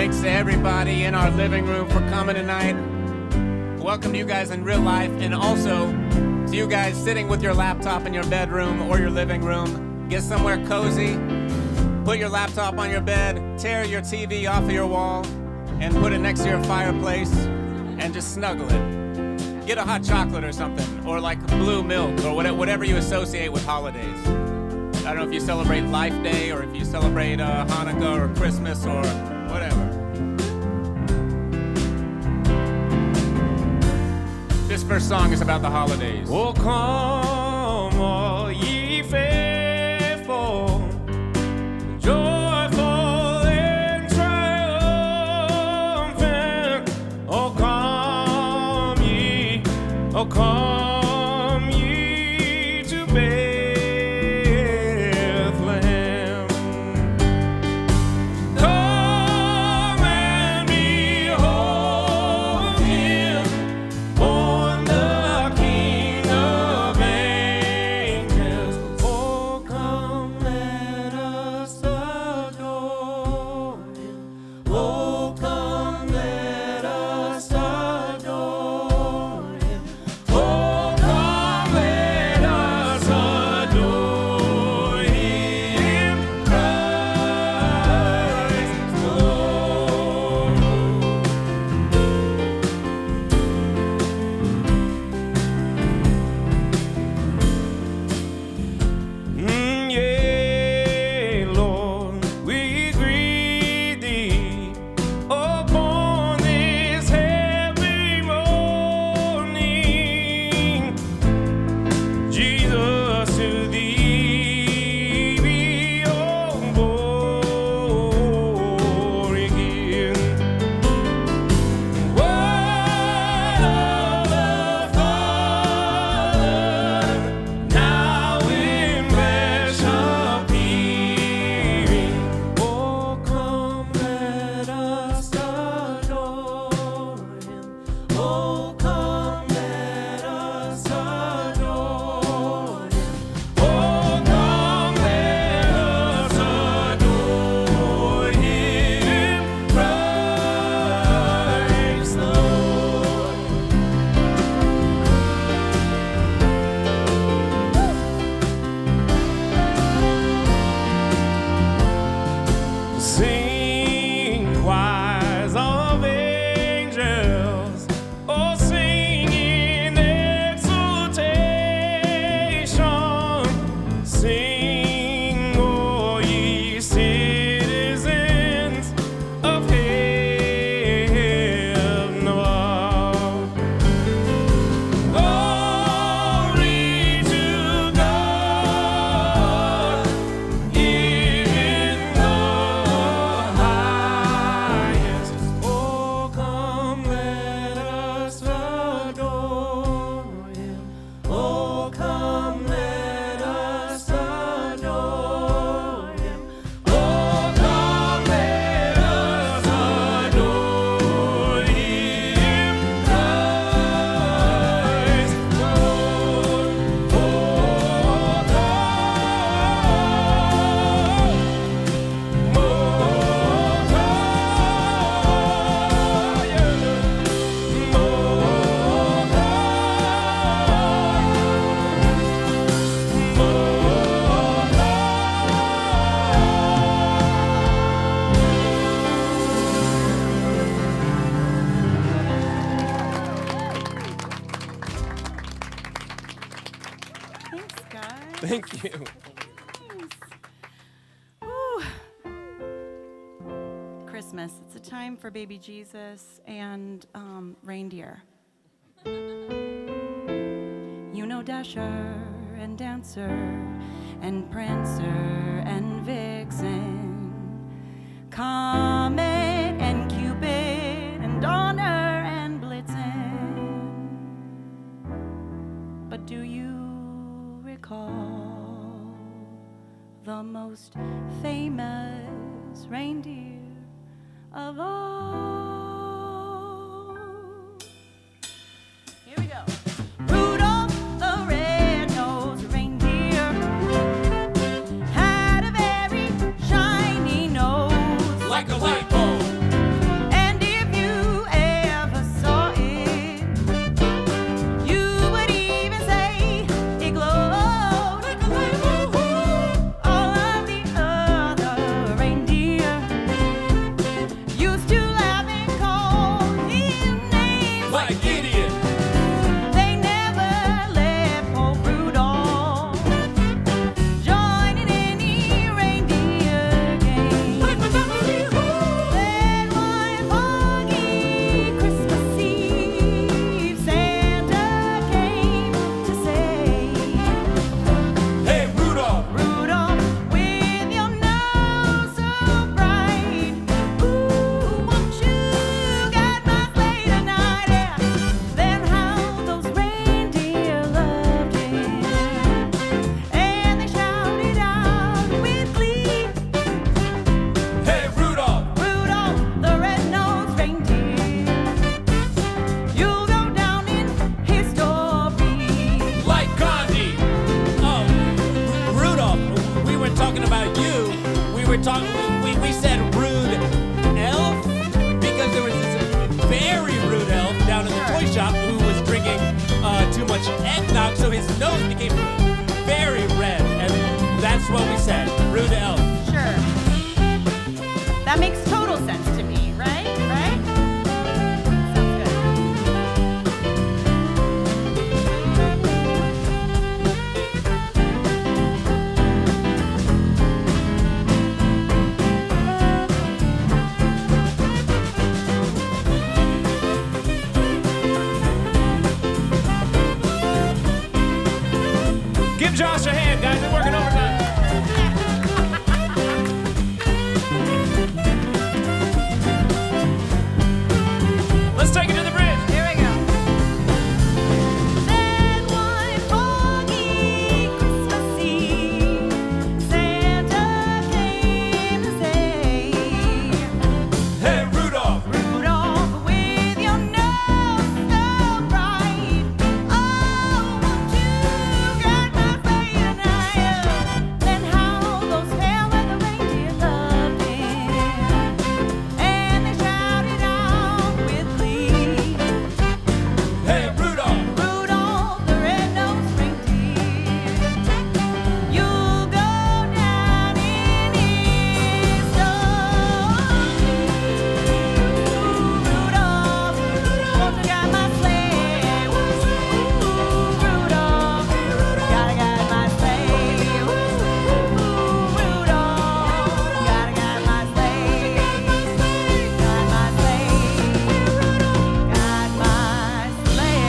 Thanks to everybody in our living room for coming tonight. Welcome to you guys in real life, and also to you guys sitting with your laptop in your bedroom or your living room. Get somewhere cozy, put your laptop on your bed, tear your TV off of your wall, and put it next to your fireplace, and just snuggle it. Get a hot chocolate or something, or like blue milk, or whatever you associate with holidays. I don't know if you celebrate Life Day, or if you celebrate Hanukkah, or Christmas, or whatever. This first song is about the holidays. Oh, come, all ye faithful, joyful and triumphant. Oh, come ye, oh, come ye to Bethlehem. Come and behold him, born the King of angels. Oh, come, let us adore him. Oh, come, let us adore him. Oh, come, let us adore him, Christ the Lord. Yea, Lord, we greet thee upon this heavy morning. Jesus, to thee be all glory given. Word of the Father, now in flesh appearing. Oh, come, let us adore him. Oh, come, let us adore him. Oh, come, let us adore him, Christ the Lord. Sing choirs of angels, oh, sing in exultation. Sing, oh, ye citizens of heaven above. Glory to God in the highest. Oh, come, let us adore him. Oh, come, let us adore him. Oh, come, let us adore him, Christ the Lord. Oh, Thanks, guys. thank you. Whew. Christmas. It's a time for baby Jesus and reindeer. You know Dasher and Dancer and Prancer and Vixen, Comet and Cupid and Donner and Blitzen. But do you recall the most famous reindeer of all? Here we go. Rudolph the red-nosed reindeer had a very shiny nose, Like a light bulb. like Gideon. They never let poor Rudolph join in any reindeer game. Then one foggy Christmas Eve, Santa came to say, Hey, Rudolph, Rudolph, with your nose so bright, ooh, won't you guide my sleigh tonight? Yeah. Then how those reindeer loved him, and they shouted out with glee, hey, Rudolph, Rudolph, the red-nosed reindeer, you'll go down in history. like Gandhi. Oh, Rudolph, we weren't talking about you. We said rude elf because there was this very rude elf down in the toy shop who was drinking too much eggnog, so his nose became very red, and that's what we said, rude elf. Sure. That makes total sense to me, right? Right? Sounds good. Give Josh a hand, guys. They're working overtime. Let's take it to the bridge. Here we go. Then one foggy Christmas Eve, Santa came to say, Hey, Rudolph, Rudolph, with your nose so bright, oh, won't you guide my sleigh tonight? Then how those fair weather reindeer loved him, and they shouted out with glee, hey, Rudolph, Rudolph, the red-nosed reindeer, you'll go down in history. Rudolph, won't you guide my sleigh? Rudolph, gotta guide my sleigh. Rudolph, gotta guide my sleigh. Guide my sleigh. Guide my sleigh.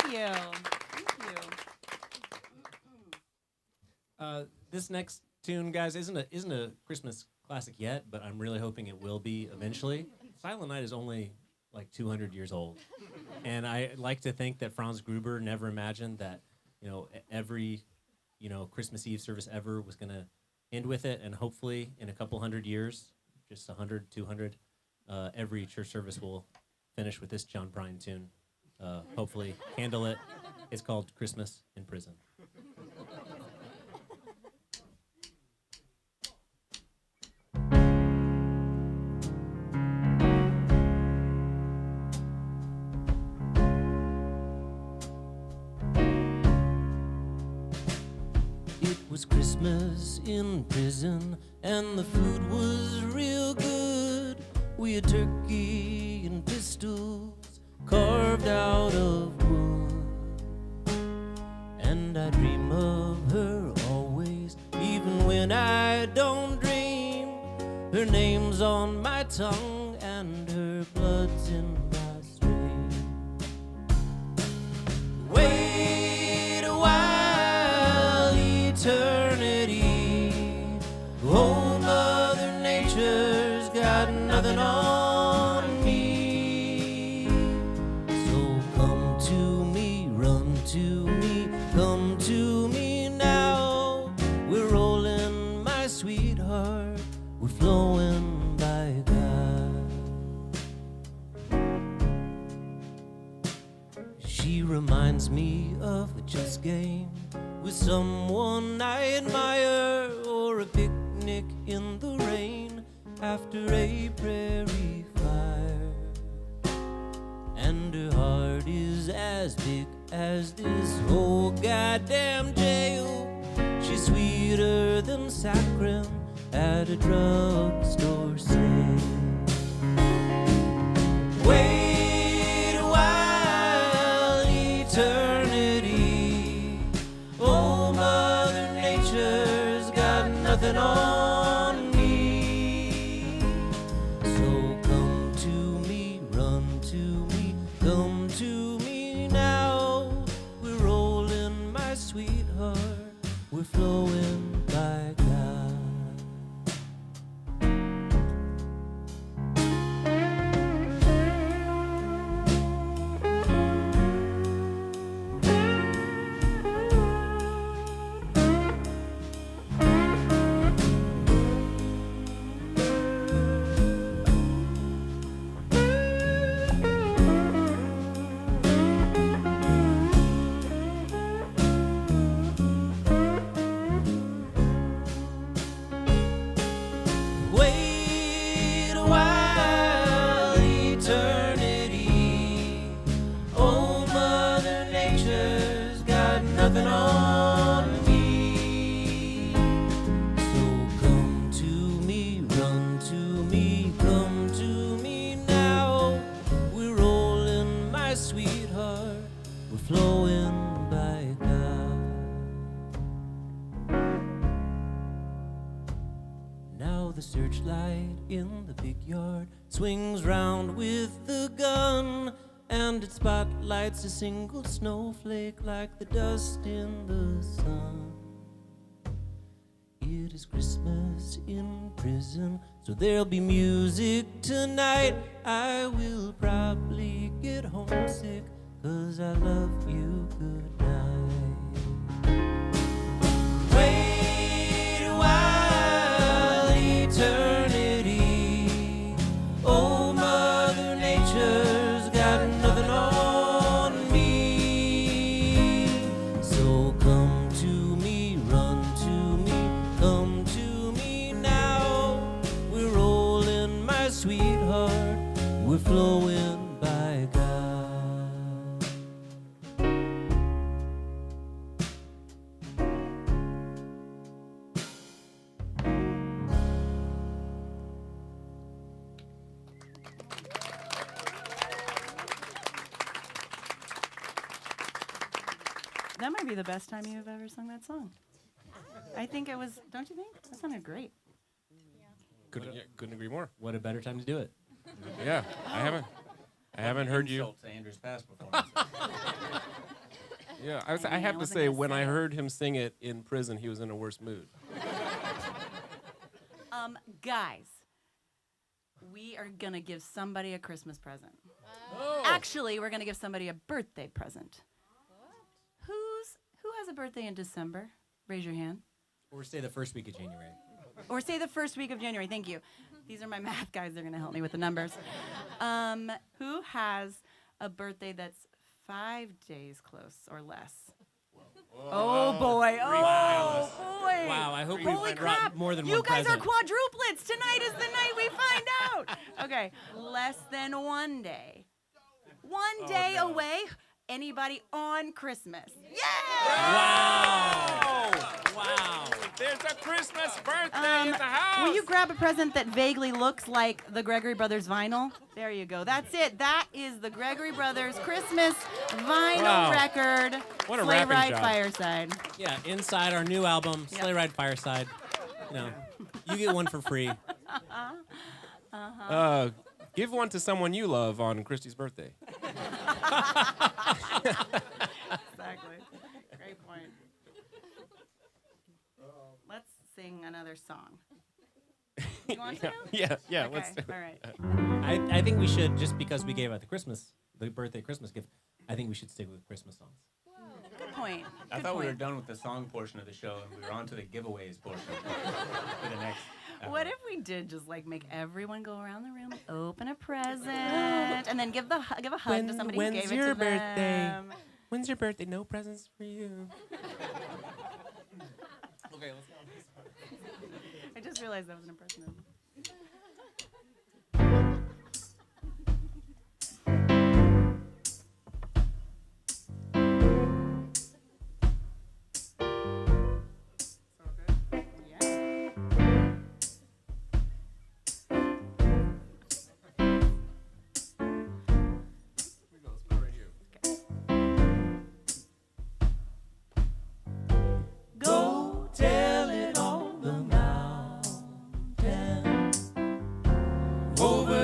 Thank you. This next tune, guys, isn't a Christmas classic yet, but I'm really hoping it will be eventually. Silent Night is only like 200 years old, and I like to think that Franz Gruber never imagined that every Christmas Eve service ever was gonna end with it, and hopefully in a couple hundred years, just 100, 200, every church service will finish with this John Prine tune. Hopefully, handle it. It's called Christmas in Prison. It was Christmas in prison, and the food was real good. We had turkey and pistols carved out of wood. And I dream of her always, even when I don't dream. Her name's on my tongue, and her blood's in my stream. Wait a while, eternity. Oh, Mother Nature's got nothing on me. So come to me, run to me, come to me now. We're rolling, my sweetheart, we're flowing by God. She reminds me of a chess game with someone I admire, or a picnic in the rain after a prairie fire. And her heart is as big as this whole goddamn jail. She sweeter than saccharin at a drugstore sale. Wait a while, eternity. Oh, Mother Nature's got nothing on me. So come to me, run to me, come to me now. We're rolling, my sweetheart, we're flowing by God. Wait a while, eternity. Oh, Mother Nature's got nothing on me. So come to me, run to me, come to me now. We're rolling, my sweetheart, we're flowing by God. Now the searchlight in the big yard swings round with the gun, and it spotlights a single snowflake like the dust in the sun. It is Christmas in prison, so there'll be music tonight. I will probably get homesick, 'cause I love you. Good night. Wait a while, eternity. Oh, Mother Nature's got nothing on me. So come to me, run to me, come to me now. We're rolling, my sweetheart, we're flowing by God. That might be the best time you've ever sung that song. I think it was, don't you think? That sounded great. Couldn't agree more. What a better time to do it. Yeah, I haven't heard you. Insult to Andrew's past performance. Yeah, I I have to wasn't say, gonna when say I it. heard him sing it in prison, he was in a worse mood. Guys, we are gonna give somebody a Christmas present. Actually, we're gonna give somebody a birthday present. Who has a birthday in December? Raise your hand. Or say the first week of January. Or say the first week of January. Thank you. These are my math guys. They're going to help me with the numbers. Who has a birthday that's 5 days close or less? Oh, boy. Oh, boy. Wow, I hope Holy we brought crap. more than you one guys present. are quadruplets. Tonight is the night we find out. Okay. Less than 1 day. One day away. Anybody on Christmas? Yeah! Wow. There's a Christmas birthday in the house. Will you grab a present that vaguely looks like the Gregory Brothers vinyl? There you go. That's it. That is the Gregory Brothers Christmas vinyl Wow. record. What a Sleigh wrapping Ride job. Fireside. Yeah, inside our new album, Yep. Sleigh Ride Fireside. You know, you get one for free. Give one to someone you love on Christy's birthday. Exactly. Great point. Let's sing another song. You want to? Yeah, Okay. let's do it. All right. I think we should, just because we gave out the birthday Christmas gift, I think we should stick with Christmas songs. Good point. I Good thought we were point. done with the song portion of the show and we were on to the giveaways portion for the next hour. What if we did just like make everyone go around the room, open a present, and then give a hug to somebody who gave it to them? When's your birthday? No presents for you. Okay, let's go. I just realized that was an impression of.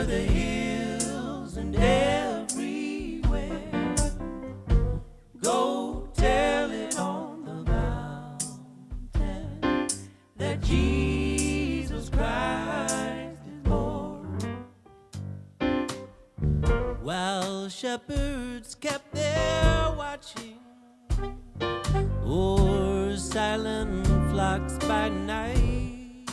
the hills and everywhere. Go tell it on the mountain that Jesus Christ is born. While shepherds kept their watching o'er silent flocks by night,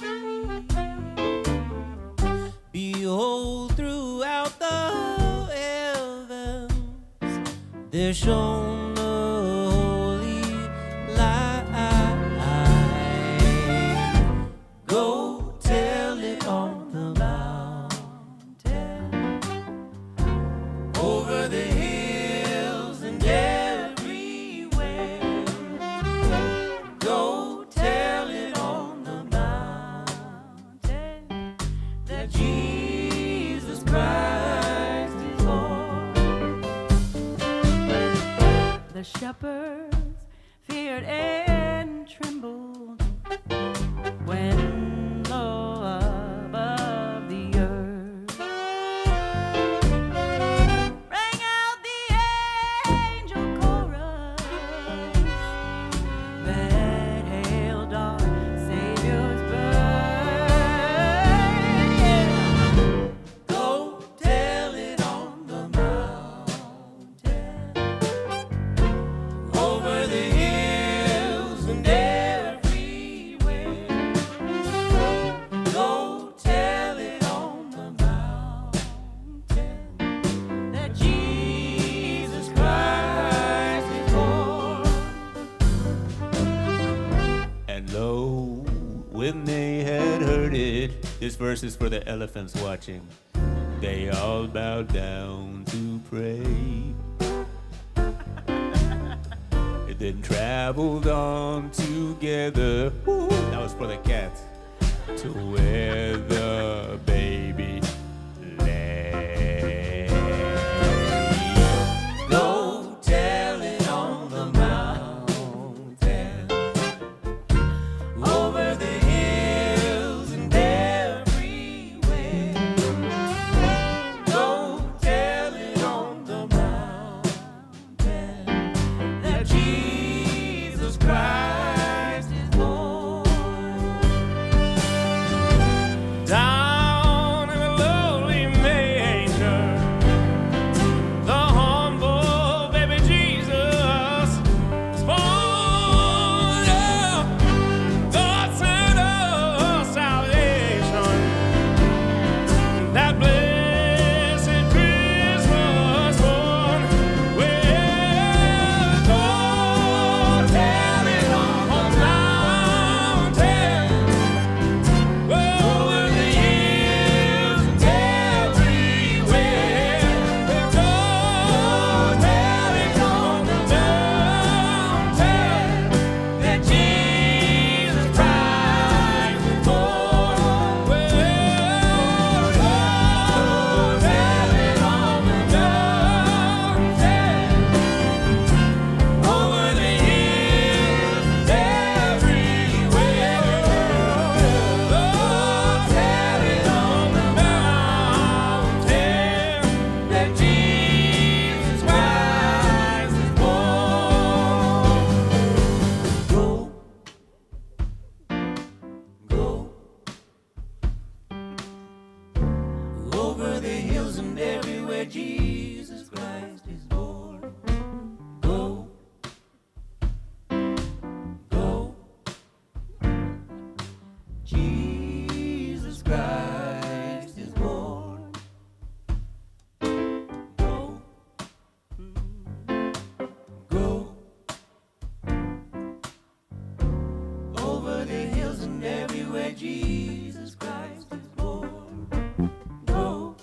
behold, throughout the heavens there shone a holy light. Go tell it on the mountain, over the hills and everywhere. Go tell it on the mountain that Jesus Christ is born. The shepherds feared and trembled when low above the earth rang out the angel chorus that hailed our Savior's birth. Go tell it on the mountain, over the hills and everywhere. Go tell it on the mountain that Jesus Christ is born. And lo, when they had heard it, this verse is for the elephants watching, they all bowed down to pray. And then traveled on together, woo, that was for the cats, to where the baby lay. Go tell it on the mountain, over the hills and everywhere. Go tell it on the mountain that Jesus Christ is born. Down in the lowly manger, the humble baby Jesus is born. God sent us salvation, that blessed Christmas morn. Well, go tell it on the mountain, over the hills and everywhere. Go tell it on the mountain that Jesus Christ is born. Well, go tell it on the mountain, over the hills and everywhere. Go tell it on the mountain that Jesus Christ is born. Go over the hills and everywhere Jesus Christ is born. Go Jesus Christ is born. Go over the hills and everywhere Jesus Christ is born. Go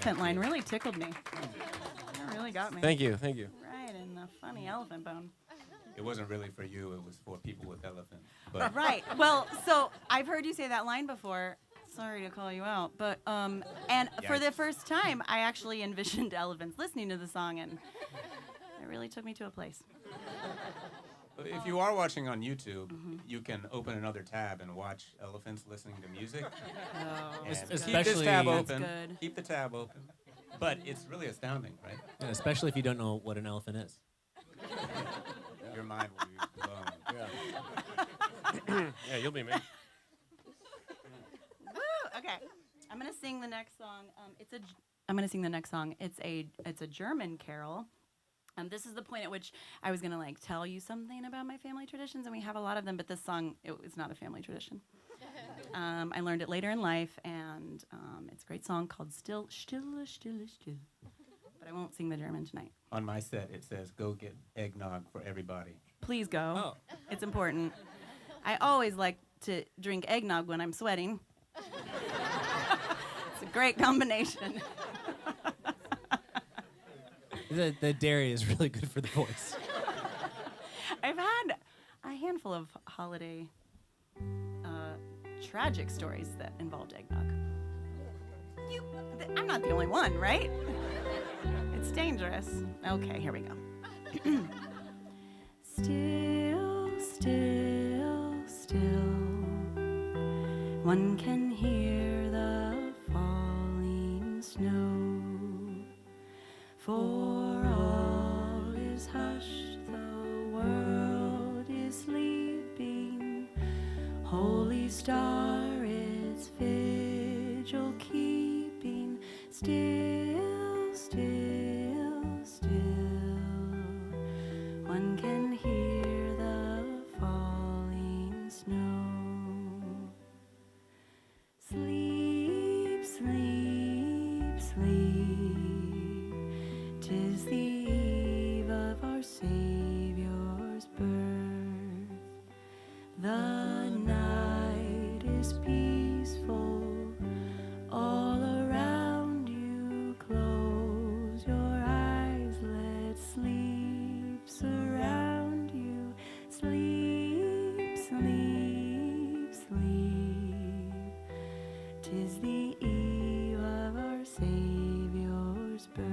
elephant line really tickled me. That really got me. Thank you, thank you. Right in the funny elephant bone. It wasn't really for you. It was for people with elephants. But Right. Well, so I've heard you say that line before. Sorry to call you out, but and for the first time, I actually envisioned elephants listening to the song, and it really took me to a place. if you are watching on YouTube, you can open another tab and watch elephants listening to music. Oh, And Especially- keep this tab That's open. good. Keep the tab open. But it's really astounding, right? Yeah, especially if you don't know what an elephant is. Your mind will be blown. Yeah, you'll be me. Woo! Okay, I'm gonna sing the next song. I'm gonna sing the next song. It's a German carol. This is the point at which I was gonna like tell you something about my family traditions, and we have a lot of them. But this song, it's not a family tradition. I learned it later in life, and it's a great song called "Still, Stille, Stille, Still." But I won't sing the German tonight. On my set, it says, go get eggnog for everybody. Please go. Oh. It's important. I always like to drink eggnog when I'm sweating. It's a great combination. The dairy is really good for the voice. I've had a handful of holiday tragic stories that involved eggnog. I'm not the only one, right? It's dangerous. Okay, here we go. Still, still, still, one can hear the falling snow. For all is hushed, the world is sleeping. Holy star its vigil keeping. Still, still, still, one can hear the falling snow. Sleep, sleep, sleep, 'tis the eve of our Savior's birth. The night is peaceful, all around you. Close your eyes, let sleep surround you. Sleep, sleep, sleep, 'tis the eve of our Savior's birth.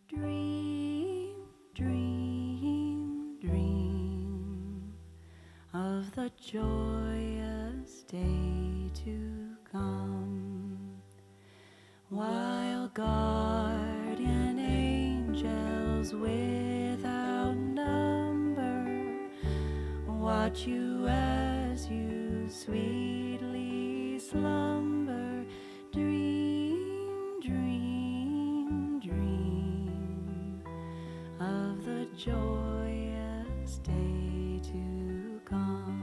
Dream, dream, dream of the joyous day to come, while guardian angels without number watch you as you sweetly slumber. Dream, dream, dream of the joyous day to come.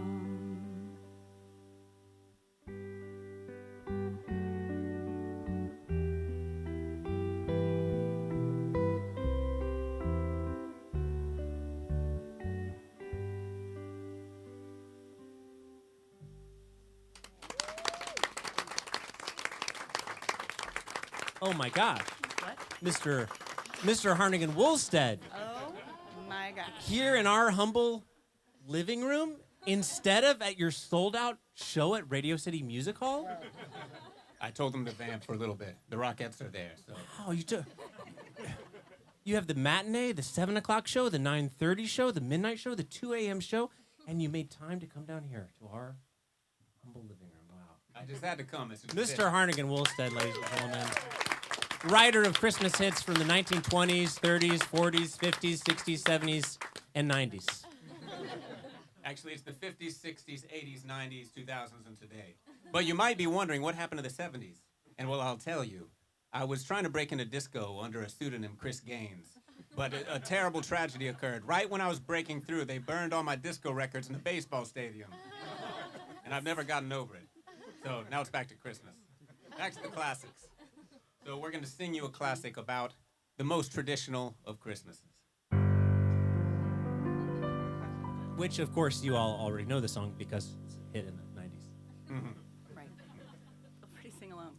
Oh my gosh, What? Mr. Harnigan Woolstead, Oh my gosh. here in our humble living room instead of at your sold-out show at Radio City Music Hall. I told them to vamp for a little bit. The Rockettes are there, so. Oh, you have the matinee, the 7 o'clock show, the 9:30 show, the midnight show, the 2 a.m. show. And you made time to come down here to our humble living room. Wow. I just had to come. Mr. Harnigan Woolstead, ladies and gentlemen. Writer of Christmas hits from the 1920s, 30s, 40s, 50s, 60s, 70s, and 90s. Actually, it's the 50s, 60s, 80s, 90s, 2000s, and today. But you might be wondering what happened to the 70s. And well, I'll tell you. I was trying to break into disco under a pseudonym, Chris Gaines. But a terrible tragedy occurred. Right when I was breaking through, they burned all my disco records in the baseball stadium. And I've never gotten over it. So now it's back to Christmas. Back to the classics. So we're going to sing you a classic about the most traditional of Christmases. Which, of course, you all already know the song because it's a hit in the 90s. Right. Feel free to sing along.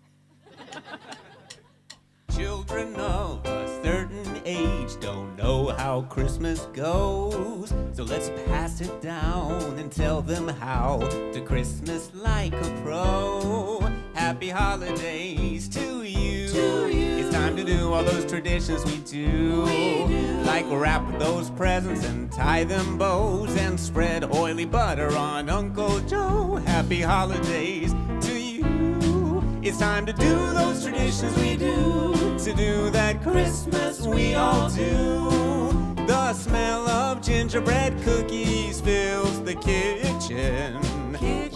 Children of a certain age don't know how Christmas goes. So let's pass it down and tell them how to Christmas like a pro. Happy holidays to you. It's time to do all those traditions we do. Like wrap those presents and tie them bows and spread oily butter on Uncle Joe. Happy holidays to you. It's time to do those traditions we do. To do that Christmas we all do. The smell of gingerbread cookies fills the kitchen.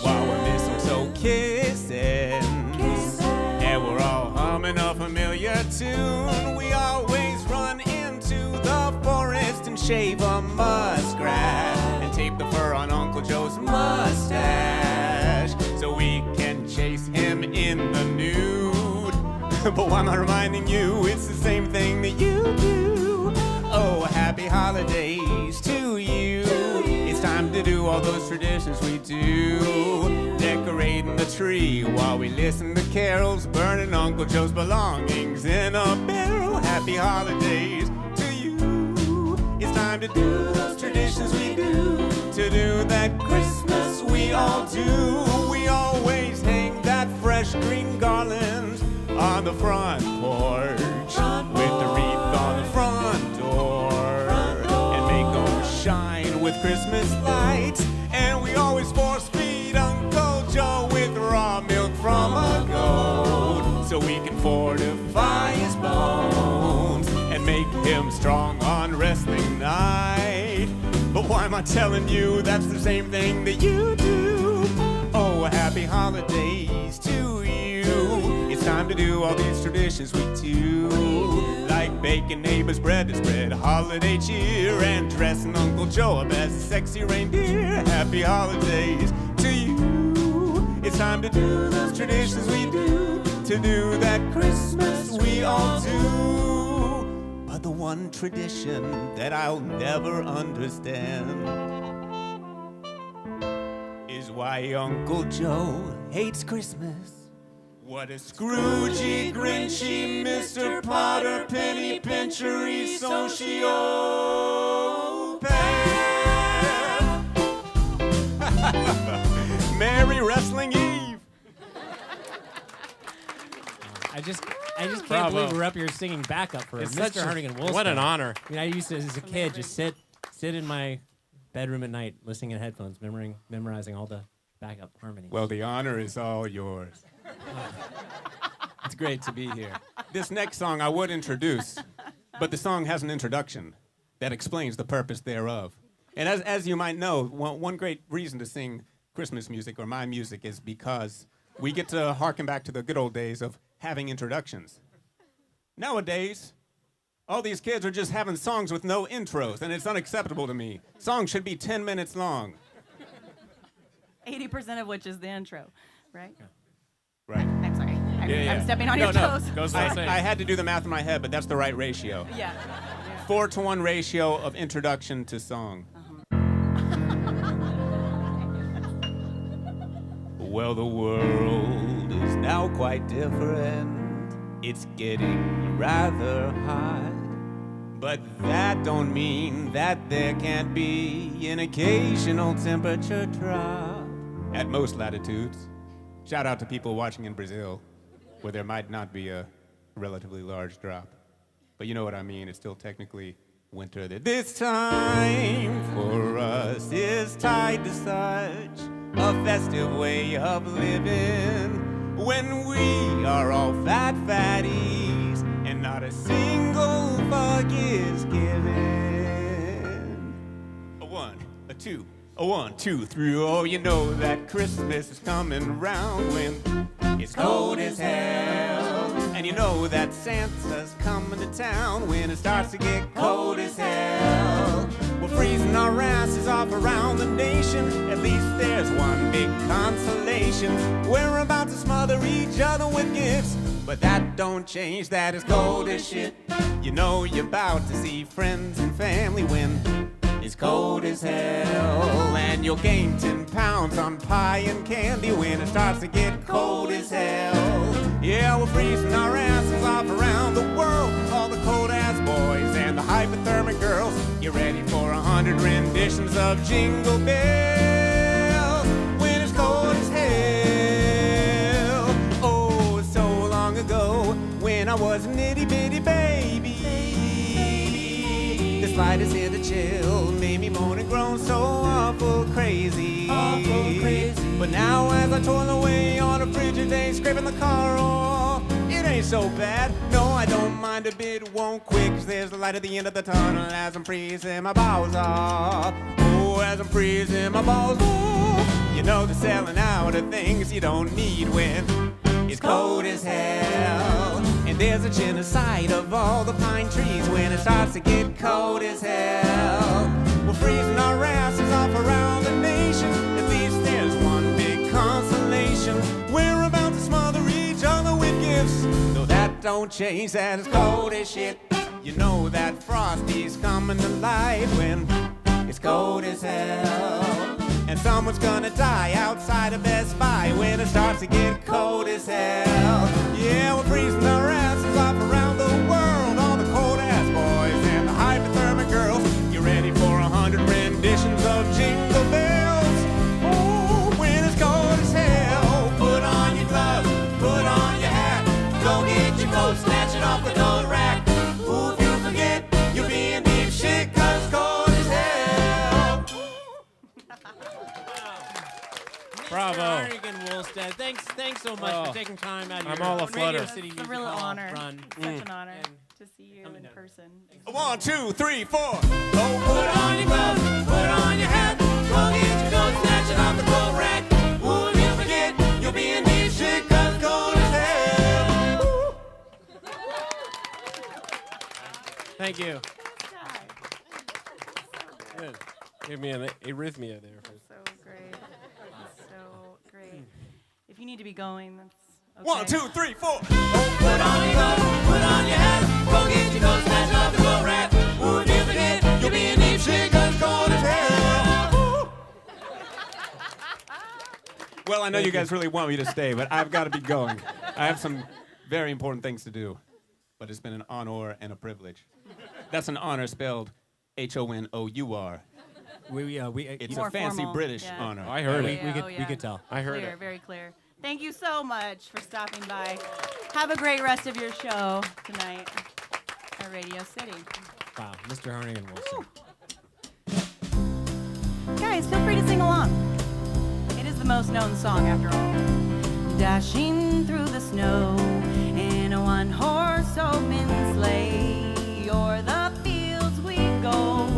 While we're mistletoe kissing. And we're all humming a familiar tune. We always run into the forest and shave a muskrat. And tape the fur on Uncle Joe's mustache. So we can chase him in the nude. But why am I reminding you it's the same thing that you do? Oh, happy holidays to you. It's time to do all those traditions we do. Decorating the tree while we listen to carols. Burning Uncle Joe's belongings in a barrel. Happy holidays to you. It's time to do those traditions we do. To do that Christmas we all do. We always hang that fresh green garland on the front porch, with the wreath on the front door, and make them shine with Christmas lights. And we always force feed Uncle Joe with raw milk from a goat, so we can fortify his bones and make him strong on wrestling night. But why am I telling you that's the same thing that you do? Oh, happy holidays to you. It's time to do all these traditions we do. Like baking neighbor's bread to spread holiday cheer. And dressing Uncle Joe up as a sexy reindeer. Happy holidays to you. It's time to do those traditions we do. To do that Christmas we all do. But the one tradition that I'll never understand is why Uncle Joe hates Christmas. What a Scroogey, Grinchy, Mr. Potter, Penny Pinchery, sociopath. Merry Wrestling Eve. I just can't Bravo. believe we're up here singing backup for It's Mr. such a- Harnigan Woolstead. what an honor. I mean, I used to, as a kid, just sit in my bedroom at night, listening in headphones, memorizing all the backup harmonies. Well, the honor is all yours. It's great to be here. This next song I would introduce, but the song has an introduction that explains the purpose thereof. And as you might know, one great reason to sing Christmas music or my music is because we get to harken back to the good old days of having introductions. Nowadays, all these kids are just having songs with no intros, and it's unacceptable to me. Songs should be 10 minutes long. 80% of which is the intro, right? Right. I'm sorry. Yeah. I'm stepping on your toes. Goes without saying. I had to do the math in my head, but that's the right ratio. Yeah. 4-to-1 ratio of introduction to song. Well, the world is now quite different. It's getting rather hot. But that don't mean that there can't be an occasional temperature drop At most latitudes. Shout out to people watching in Brazil, where there might not be a relatively large drop. But you know what I mean, it's still technically Winter this time for us is tied to such a festive way of living, when we are all fat fatties and not a single fuck is given. A one, a two, a 1, 2, 3. Oh, you know that Christmas is coming around when it's cold as hell. And you know that Santa's coming to town when it starts to get cold as hell. We're freezing our asses off around the nation. At least there's one big consolation. We're about to smother each other with gifts, but that don't change that it's cold as shit. You know you're about to see friends and family when it's cold as hell. And you'll gain 10 pounds on pie and candy when it starts to get cold as hell. Yeah, we're freezing our asses off around the world. All the cold ass boys and the hypothermic girls. Get ready for 100 renditions of Jingle Bells when it's cold as hell. Oh, so long ago when I was an itty bitty baby, the slightest hint of chill made me moan and groan so awful crazy. But now as I toil away on a frigid day, scraping the car off, it ain't so bad. No, I don't mind a bit, won't quit, 'cause there's the light at the end of the tunnel as I'm freezing my balls off. Oh, as I'm freezing my balls off. You know they're selling out of things you don't need when it's cold as hell. And there's a genocide of all the pine trees when it starts to get cold as hell. We're freezing our asses off around the nation. At least there's one big consolation. We're about to smother each other with gifts, though that don't change that it's cold as shit. You know that Frosty's coming to life when it's cold as hell. And someone's gonna die outside of Best Buy when it starts to get cold as hell. Yeah, we're freezing our asses off around the world. All the cold ass boys and the hypothermic girls. You ready for 100 renditions of Jingle Bells? Oh, when it's cold as hell. Put on your gloves, put on your hat. Go get your coat, snatch it off the coat rack. Ooh, if you forget, you'll be in deep shit, 'cause it's cold as hell. Bravo. Harrigan Woolstead, thanks so much for taking time out of your all aflutter. Radio City It's a Music real Hall honor. run. Such an honor And to see you in down. person. 1, 2, 3, 4. Oh, put on your gloves, put on your hat. Go get your coat, snatch it off the coat rack. Ooh, if you forget, you'll be in deep shit, 'cause it's cold as hell. Thank you. Good. Give me an arrhythmia there. So great. So great. If you need to be going, that's okay. 1, 2, 3, 4. Put on your gloves, put on your hat. Go get your coat, snatch it off the coat rack. Ooh, if you forget, you'll be in deep shit, 'cause it's cold as hell. Well, I know you guys really want me to stay, but I've got to be going. I have some very important things to do. But it's been an honor and a privilege. That's an honor spelled Honour. It's More a fancy formal, British yeah. honor. I heard we, it. we, could, Oh, we yeah. could tell. I heard Clear, it. very clear. Thank you so much for stopping by. Have a great rest of your show tonight at Radio City. Wow, Mr. Harrigan Woolstead. Guys, feel free to sing along. It is the most known song, after all. Dashing through the snow in a one-horse open sleigh, o'er the fields we go,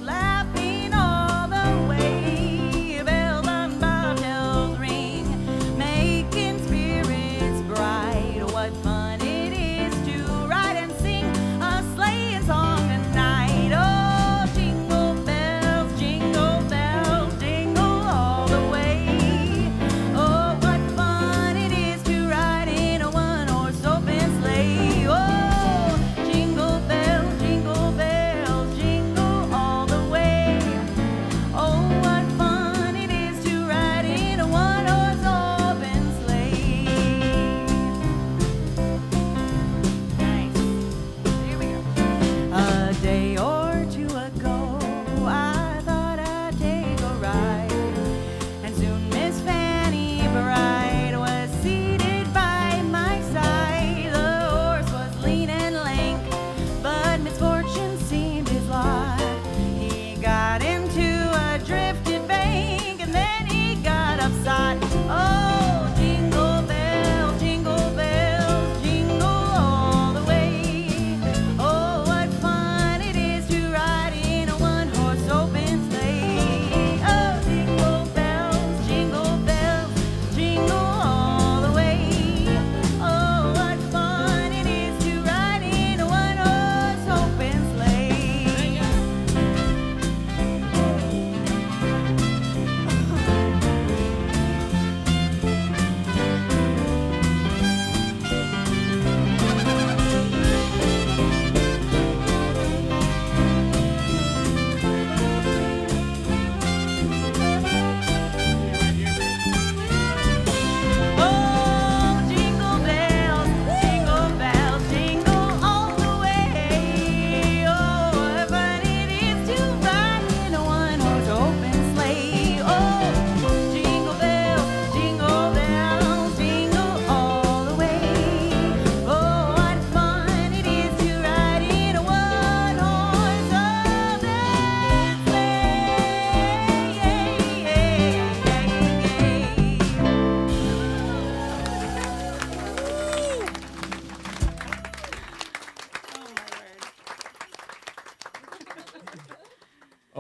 laughing all the way. Bells on bobtails ring, making spirits bright. What fun it is to ride and sing a sleighing song tonight. Oh, jingle bells, jingle all the way. Oh, what fun it is to ride in a one-horse open sleigh. Oh, jingle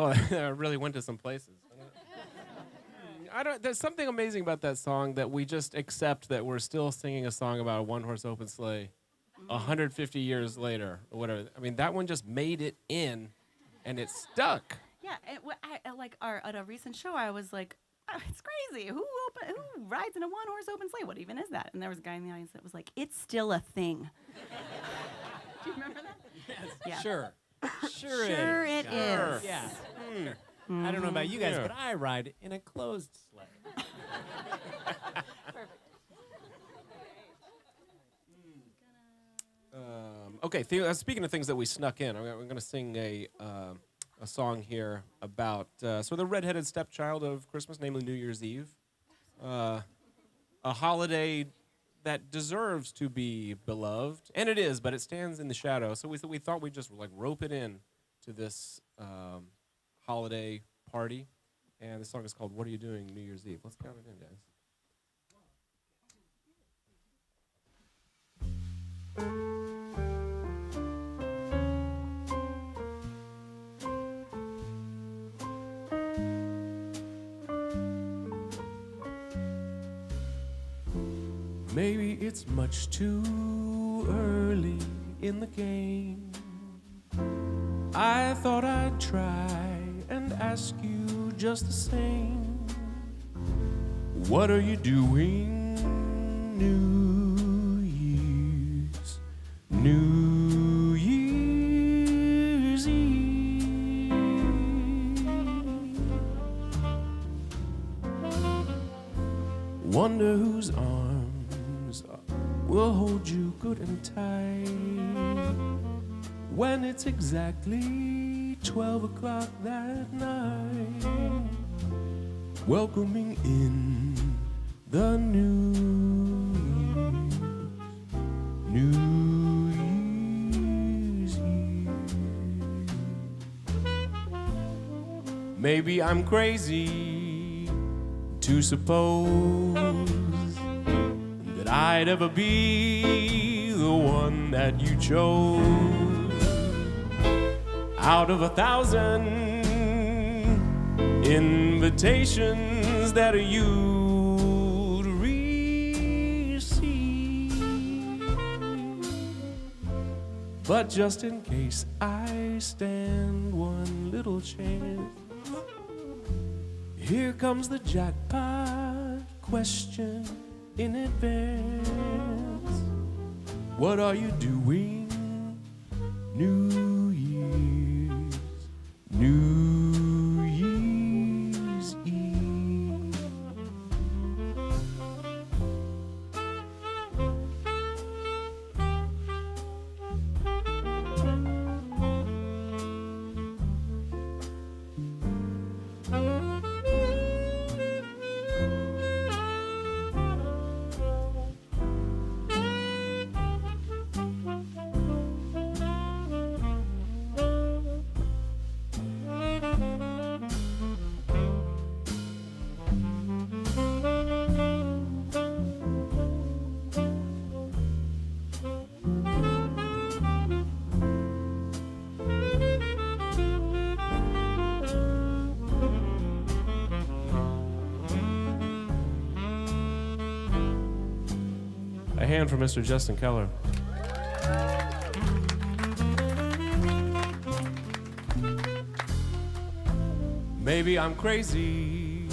Wow, I really went to some places. There's something amazing about that song that we just accept that we're still singing a song about a one-horse open sleigh 150 years later or whatever. I mean, that one just made it in, and it stuck. Yeah, at a recent show, I was like, oh, it's crazy. Who rides in a one-horse open sleigh? What even is that? And there was a guy in the audience that was like, it's still a thing. Do you remember that? Yes. Yeah. Sure. Sure It is. Yeah. I don't know about you guys, but I ride in a closed sleigh. Okay, speaking of things that we snuck in, we're going to sing a song here about the redheaded stepchild of Christmas, namely New Year's Eve. A holiday that deserves to be beloved, and it is, but it stands in the shadow. So we thought we'd just rope it in to this holiday party, and the song is called "What Are You Doing New Year's Eve?" Let's count it in, guys. Maybe it's much too early in the game. I thought I'd try and ask you just the same. What are you doing New Year's Eve? Wonder whose arms will hold you good and tight when it's exactly 12 o'clock that night, welcoming in the New Year's Eve. Maybe I'm crazy to suppose that I'd ever be the one that you chose out of 1,000 invitations that you'd receive. But just in case I stand one little chance, here comes the jackpot question in advance. What are you doing New Year's Eve? A hand for Mr. Justin Keller. Maybe I'm crazy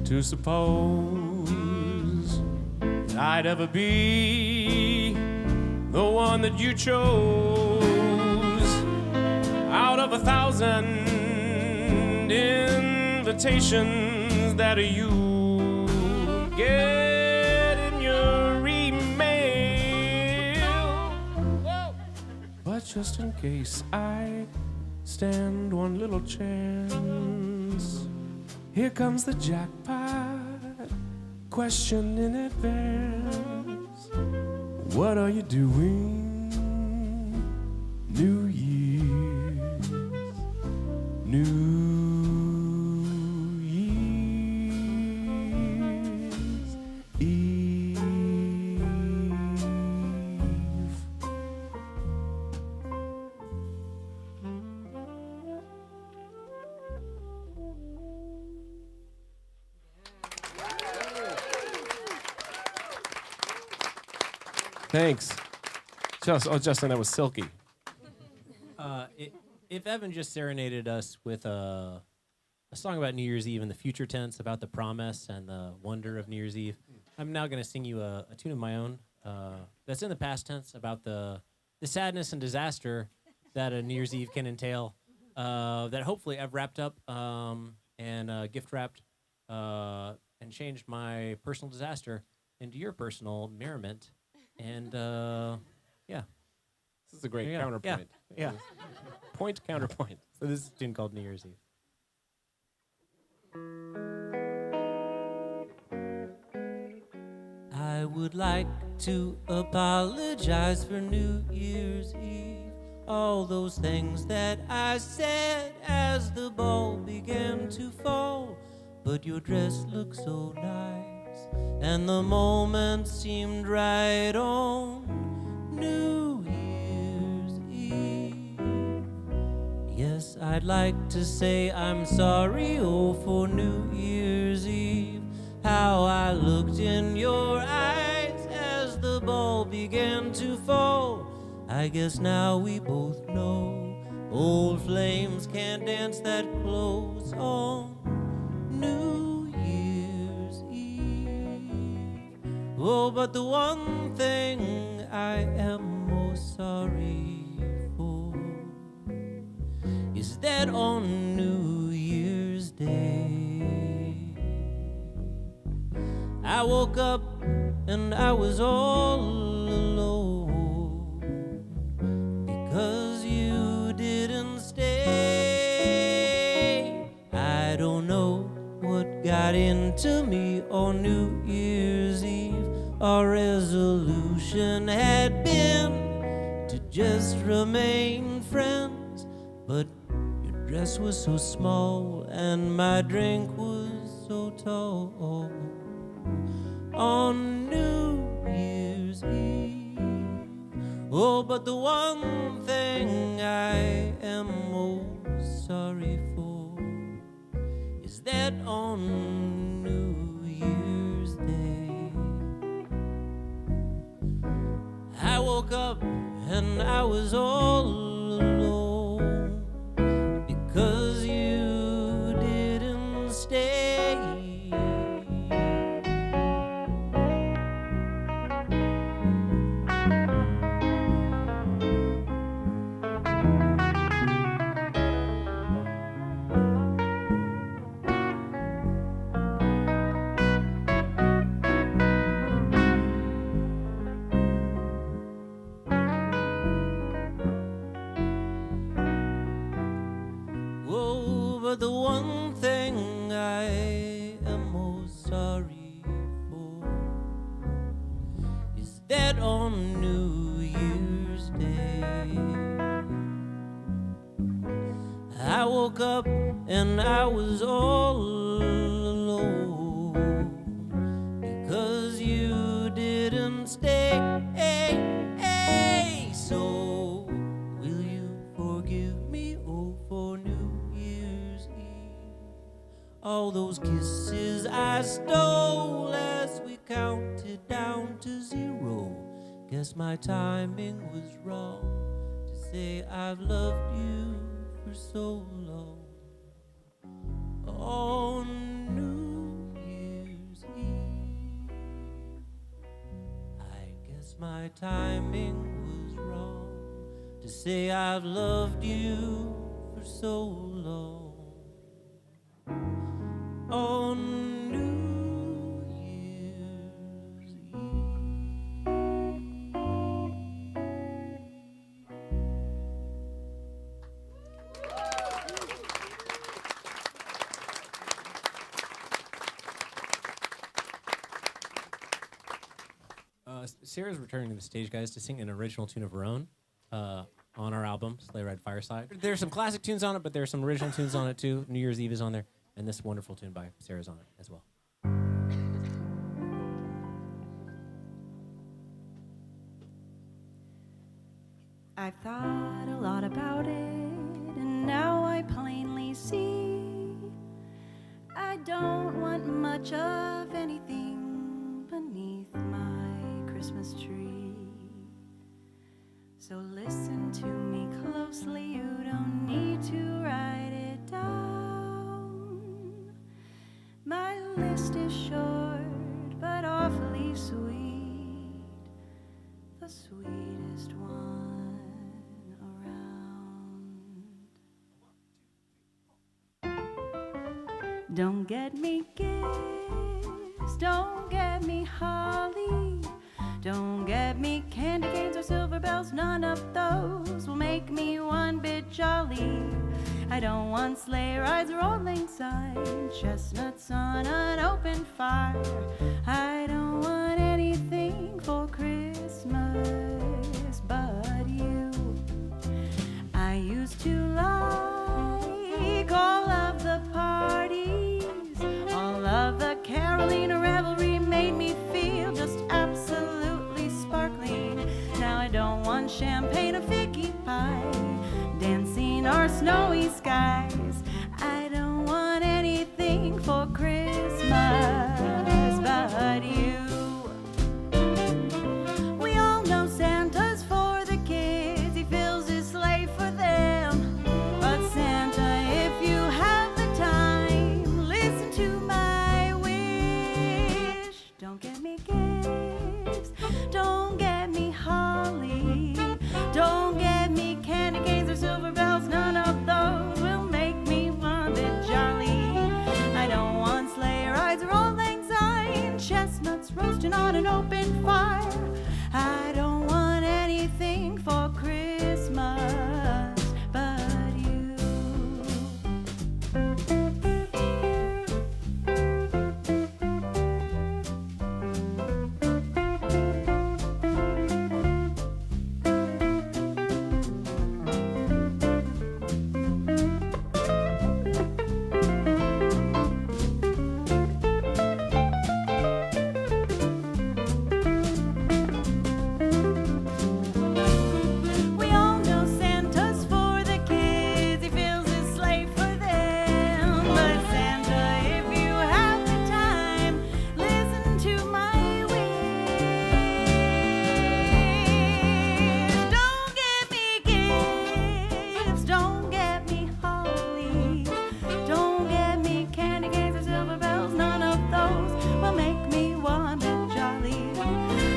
to suppose that I'd ever be the one that you chose out of 1,000 invitations that you get in your email. But just in case I stand one little chance, here comes the jackpot question in advance. What are you doing New Year's Eve? Thanks. Justin, that was silky. If Evan just serenaded us with a song about New Year's Eve in the future tense, about the promise and the wonder of New Year's Eve, I'm now going to sing you a tune of my own that's in the past tense about the sadness and disaster that a New Year's Eve can entail, that hopefully I've wrapped up and gift wrapped and changed my personal disaster into your personal merriment. And yeah. This is a great Yeah. counterpoint. Yeah. Point, counterpoint. So this is a tune called New Year's Eve. I would like to apologize for New Year's Eve. All those things that I said as the ball began to fall. But your dress looked so nice, and the moment seemed right on New Year's Eve. Yes, I'd like to say I'm sorry, oh, for New Year's Eve. How I looked in your eyes as the ball began to fall. I guess now we both know old flames can't dance that close on New Year's Eve. Oh, but the one thing I am most sorry for is that on New Year's Day I woke up and I was all alone because you didn't stay. I don't know what got into me on New Year's Eve. Our resolution had been to just remain friends, but your dress was so small and my drink was so tall. On New Year's Eve, oh, but the one thing I am most sorry for is that on New Year's Day I woke up and I was all alone because you didn't stay. But the one thing I am most sorry for is that on New Year's Day I woke up and I was all alone because you didn't stay. So will you forgive me, oh, for New Year's Eve? All those kisses I stole as we counted down to zero. Guess my timing was wrong to say I've loved you for so long. On New Year's Eve, I guess my timing was wrong to say I've loved you for so long. On New Year's Eve. Sarah's returning to the stage, guys, to sing an original tune of her own on our album, Sleigh Ride Fireside. There's some classic tunes on it, but there's some original tunes on it, too. New Year's Eve is on there, and this wonderful tune by Sarah's on it as well. I've thought a lot about it, and now I plainly see I don't want much of anything beneath my Christmas tree. Don't get me gifts, don't get me holly. Don't get me candy canes or silver bells, none of those will make me one bit jolly. I don't want sleigh rides or old lang syne, chestnuts on an open fire. I don't want anything for Christmas but you. I used to like all of the parties, all of the caroling or revelry made me feel just absolutely sparkling. Now I don't want champagne or figgy pie, dancing or snowy skies. I don't want anything for Christmas but you. We all know Santa's for the kids, he fills his sleigh for them. But Santa, if you have the time, listen to my wish. Don't get me gifts, don't get me holly, don't get me candy canes or silver bells, none of those will make me one bit jolly. I don't want sleigh rides or old lang syne, chestnuts roasting on an open fire. I don't want anything for Christmas but you. We all know Santa's for the kids, he fills his sleigh for them. But Santa, if you have the time, listen to my wish. Don't get me gifts, don't get me holly, don't get me candy canes or silver bells, none of those will make me one bit jolly.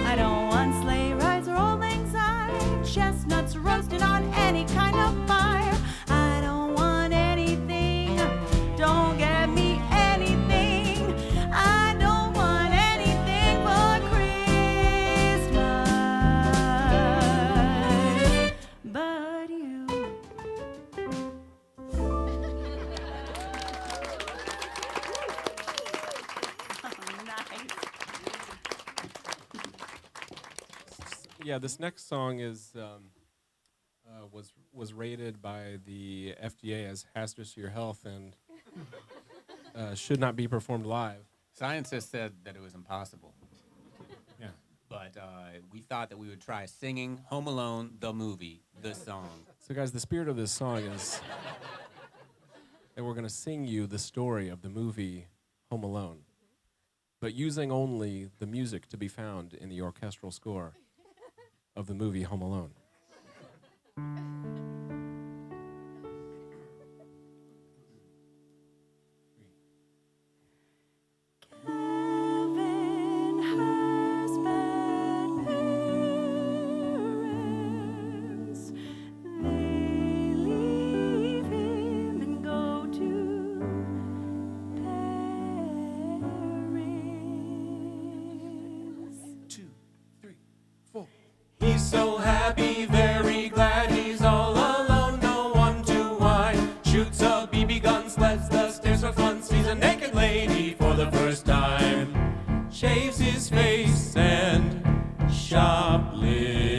I don't want sleigh rides or old lang syne, chestnuts roasting on any kind of fire. I don't want anything, don't get me anything. I don't want anything for Christmas but you. Nice. Yeah, this next song is was rated by the FDA as hazardous to your health and should not be performed live. Scientists said that it was impossible. Yeah. But we thought that we would try singing Home Alone, the movie, the song. So, guys, the spirit of this song is that we're going to sing you the story of the movie Home Alone, but using only the music to be found in the orchestral score of the movie Home Alone. Kevin has bad parents. They leave him and go to Paris. 2, 3, 4. He's so happy, very glad he's all alone, no one to whine. Shoots a BB gun, sleds the stairs for fun, sees a naked lady for the first time. Shaves his face and shoplifts,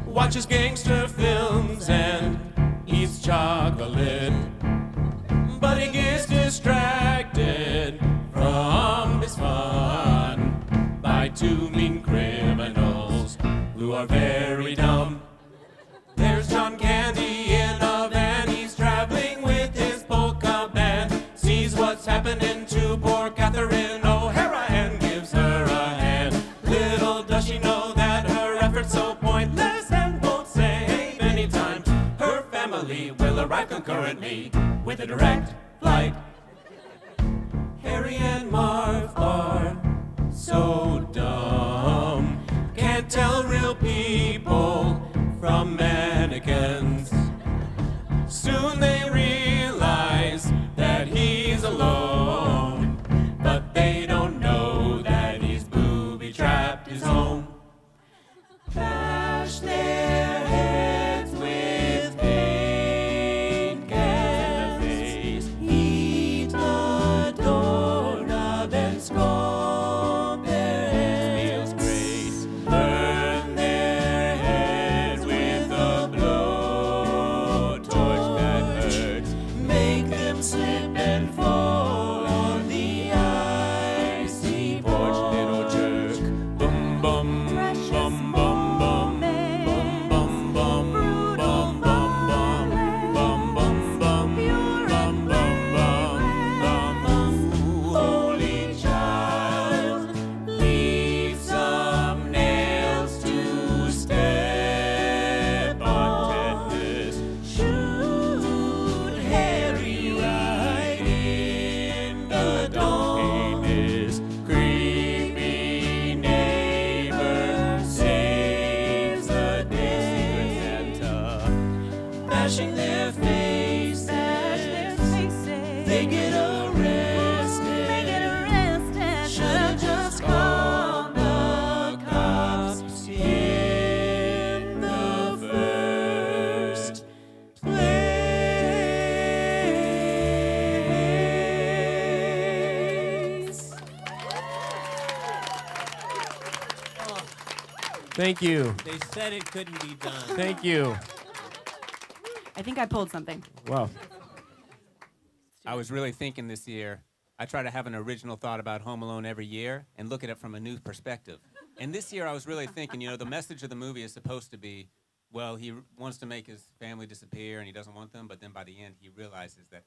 watches gangster films and eats chocolate. But he gets distracted from his fun by two mean criminals who are very dumb. There's John Candy in a van, he's traveling with his polka band. Sees what's happening to poor Catherine O'Hara and gives her a hand. Little does she know that her efforts so pointless and won't save any time. Her family will arrive concurrently with a direct flight. Harry and Marv are so dumb, can't tell real people from mannequins. Soon they realize that he's alone. Thank you. They said it couldn't be done. Thank you. I think I pulled something. Wow. I was really thinking this year, I try to have an original thought about Home Alone every year and look at it from a new perspective. And this year I was really thinking, the message of the movie is supposed to be, well, he wants to make his family disappear and he doesn't want them, but then by the end he realizes that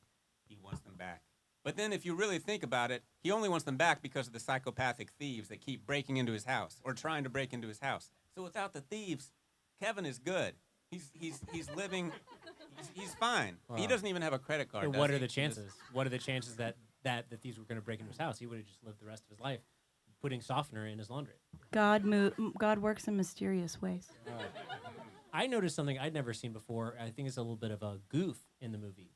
he wants them back. But then if you really think about it, he only wants them back because of the psychopathic thieves that keep breaking into his house or trying to break into his house. So without the thieves, Kevin is good. He's living, he's fine. He doesn't even have a credit card. What are the chances? What are the chances that the thieves were going to break into his house? He would have just lived the rest of his life putting softener in his laundry. God works in mysterious ways. I noticed something I'd never seen before. I think it's a little bit of a goof in the movie.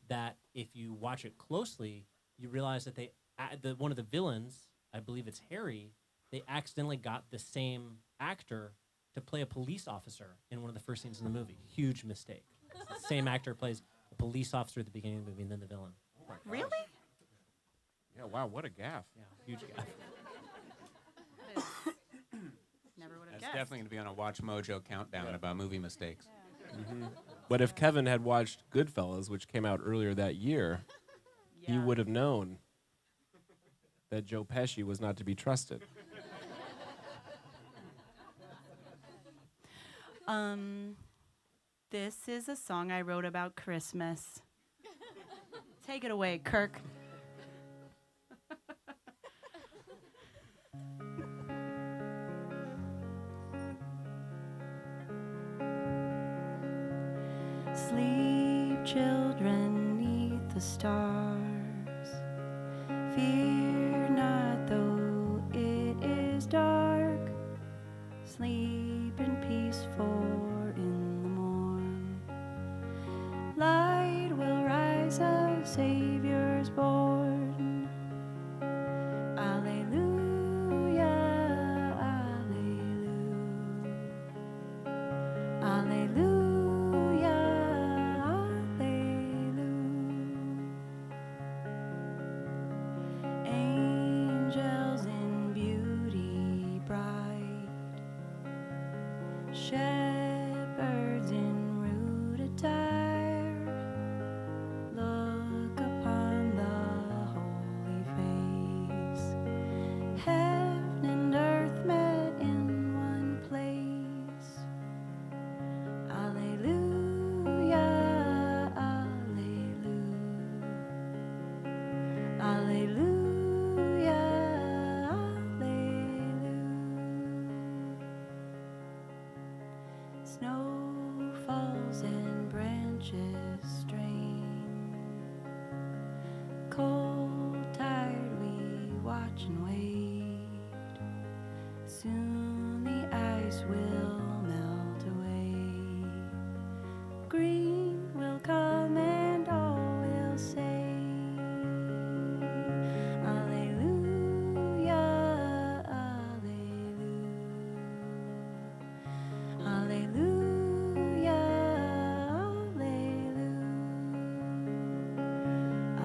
That if you watch it closely, you realize that one of the villains, I believe it's Harry, they accidentally got the same actor to play a police officer in one of the first scenes in the movie. Huge mistake. The same actor plays a police officer at the beginning of the movie and then the villain. Really? Yeah, wow, what a gaffe. Yeah, huge gaffe. Never would have That's guessed. definitely going to be on a Watch Mojo countdown about movie mistakes. But if Kevin had watched Goodfellas, which came out earlier that year, he would have known that Joe Pesci was not to be trusted. This is a song I wrote about Christmas. Take it away, Kirk. Sleep, children, 'neath the stars. Fear not, though it is dark. Sleep in peace, for in the morn light will rise, our Savior's born. Alleluia, alleluia, alleluia, alleluia. Angels in beauty bright, shepherds in rude attire, look upon the holy face. Heaven and earth met in one place. Alleluia, alleluia, alleluia, alleluia. Snow falls and branches strain. Cold, tired, we watch and wait. Soon the ice will melt away. Green will come and all will say, Alleluia, alleluia, alleluia,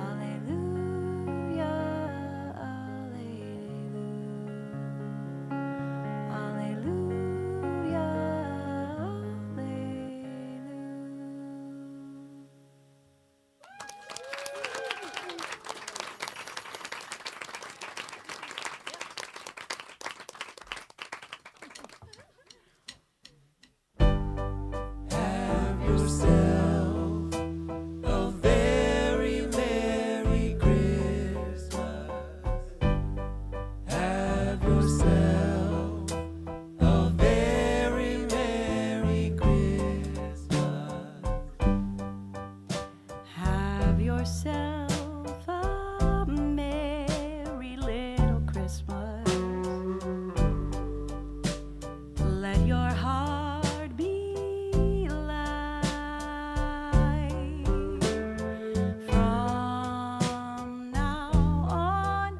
alleluia, alleluia, alleluia, Have yourself a very Merry Christmas. Have yourself a very Merry Christmas. Have yourself a merry little Christmas. Let your heart be light. From now on,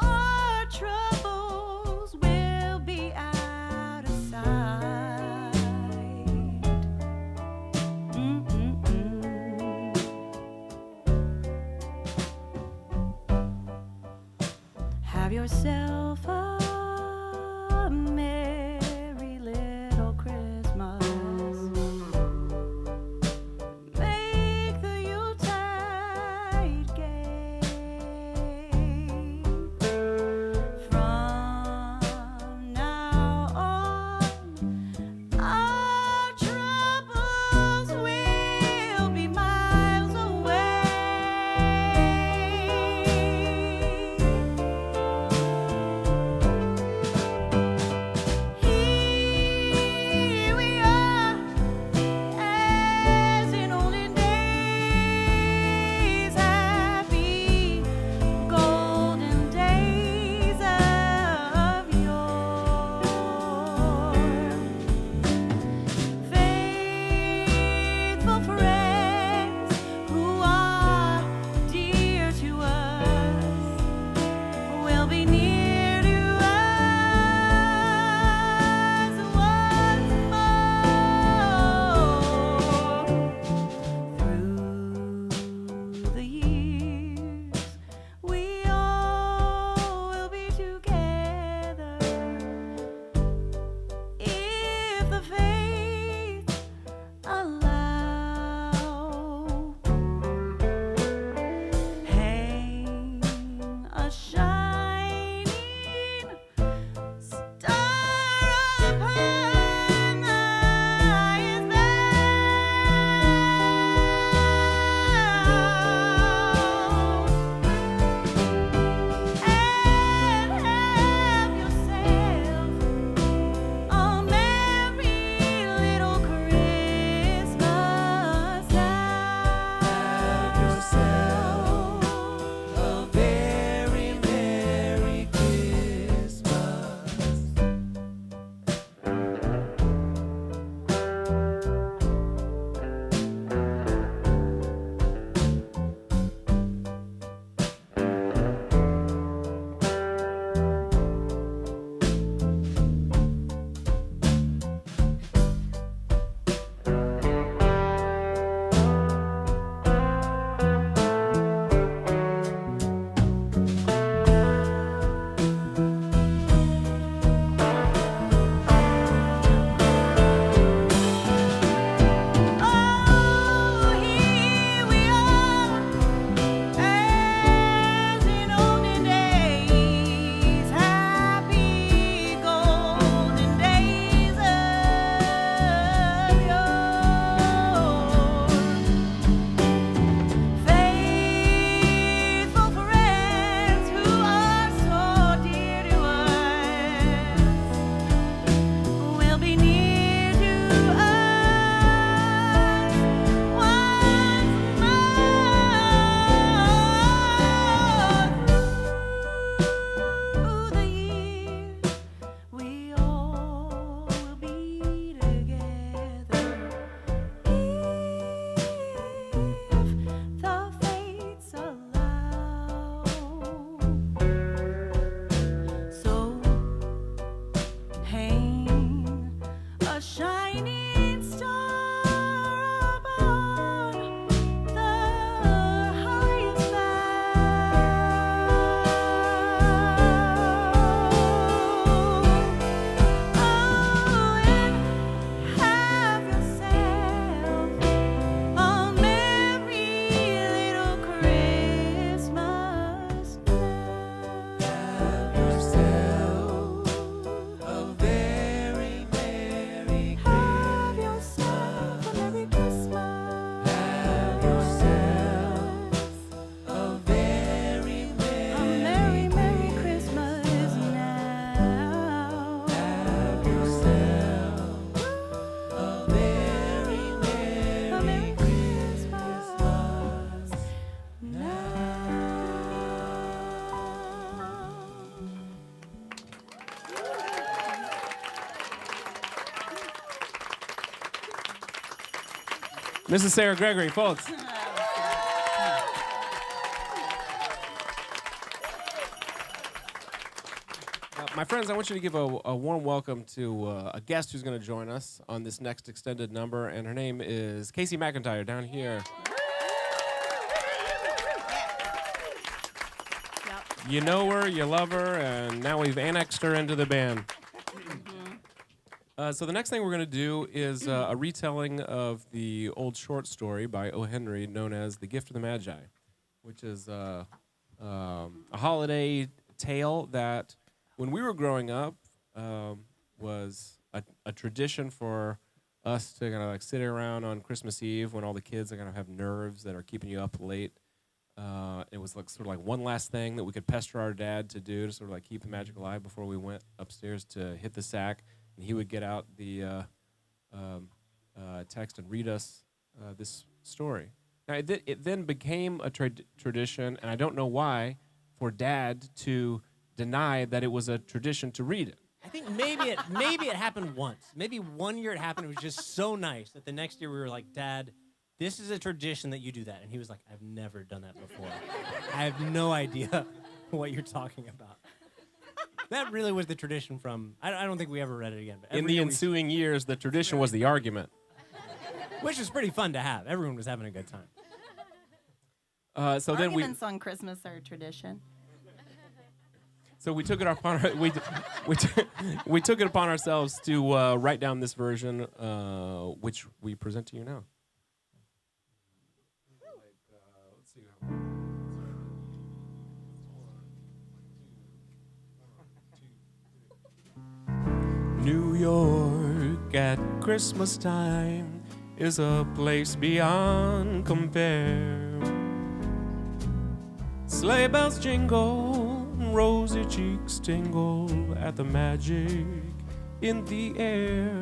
our troubles will be out of sight. Have yourself a merry Mrs. Sarah Gregory, folks. My friends, I want you to give a warm welcome to a guest who's going to join us on this next extended number, and her name is Casey McIntyre down here. You know her, you love her, and now we've annexed her into the band. So the next thing we're going to do is a retelling of the old short story by O. Henry known as The Gift of the Magi, which is a holiday tale that, when we were growing up, was a tradition for us to kind of like sit around on Christmas Eve when all the kids are going to have nerves that are keeping you up late. It was like sort of like one last thing that we could pester our dad to do to sort of like keep the magic alive before we went upstairs to hit the sack, and he would get out the text and read us this story. Now it then became a tradition, and I don't know why, for Dad to deny that it was a tradition to read it. I think maybe it happened once. Maybe 1 year it happened. It was just so nice that the next year we were like, Dad, this is a tradition that you do that. And he was like, I've never done that before. I have no idea what you're talking about. That really was the tradition from, I don't think we ever read it again. But In the ensuing years, the tradition was the argument. Which was pretty fun to have. Everyone was having a good time. So then we Arguments on Christmas are a tradition. So we took it upon we took it upon ourselves to write down this version, which we present to you now. New York at Christmas time is a place beyond compare. Sleigh bells jingle, rosy cheeks tingle at the magic in the air.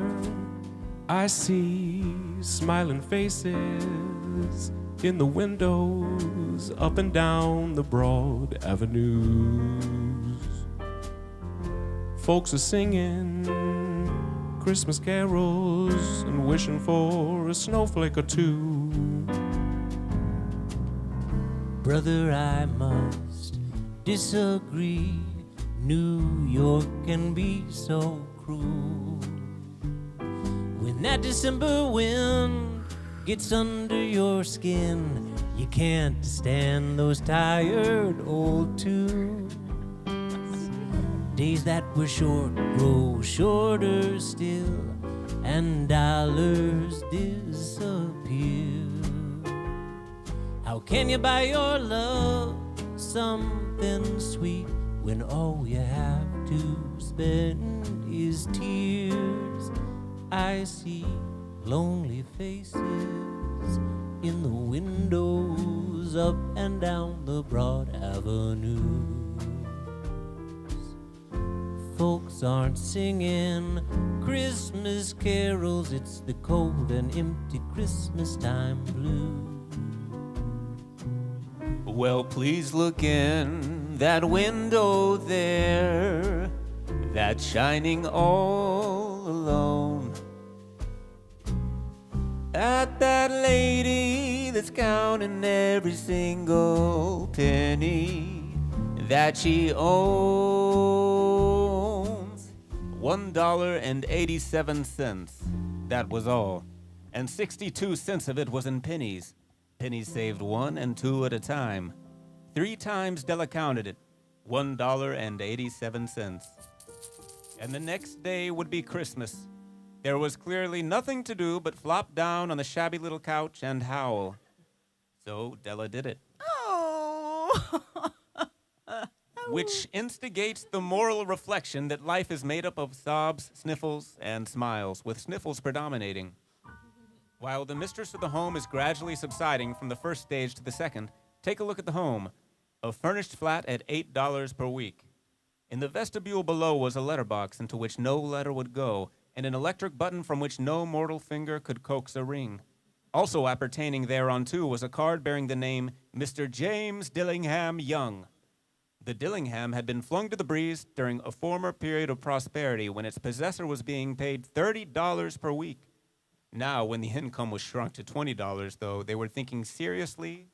I see smiling faces in the windows up and down the broad avenues. Folks are singing Christmas carols and wishing for a snowflake or two. Brother, I must disagree. New York can be so cruel. When that December wind gets under your skin, you can't stand those tired old tunes. Days that were short grow shorter still, and dollars disappear. How can you buy your love something sweet when all you have to spend is tears? I see lonely faces in the windows up and down the broad avenues. Folks aren't singing Christmas carols, it's the cold and empty Christmas time blues. Well, please look in that window there, that's shining all alone, at that lady that's counting every single penny that she owns. $1.87, that was all, and 62 cents of it was in pennies. Pennies saved 1 and 2 at a time. 3 times Della counted it, $1.87. And the next day would be Christmas. There was clearly nothing to do but flop down on the shabby little couch and howl. So Della did it. Oh. Which instigates the moral reflection that life is made up of sobs, sniffles, and smiles, with sniffles predominating. While the mistress of the home is gradually subsiding from the first stage to the second, take a look at the home. A furnished flat at $8 per week. In the vestibule below was a letterbox into which no letter would go, and an electric button from which no mortal finger could coax a ring. Also appertaining thereunto was a card bearing the name Mr. James Dillingham Young. The Dillingham had been flung to the breeze during a former period of prosperity when its possessor was being paid $30 per week. Now, when the income was shrunk to $20, though, they were thinking seriously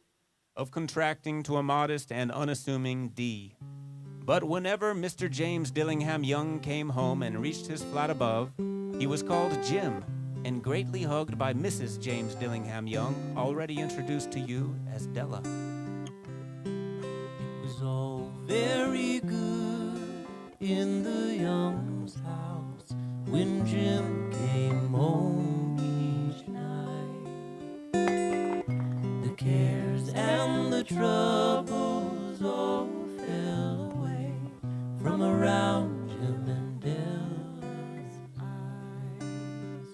of contracting to a modest and unassuming D. But whenever Mr. James Dillingham Young came home and reached his flat above, he was called Jim and greatly hugged by Mrs. James Dillingham Young, already introduced to you as Della. It was all very good in the Young's house when Jim came home each night. The cares and the troubles all fell away from around Jim and Della's eyes.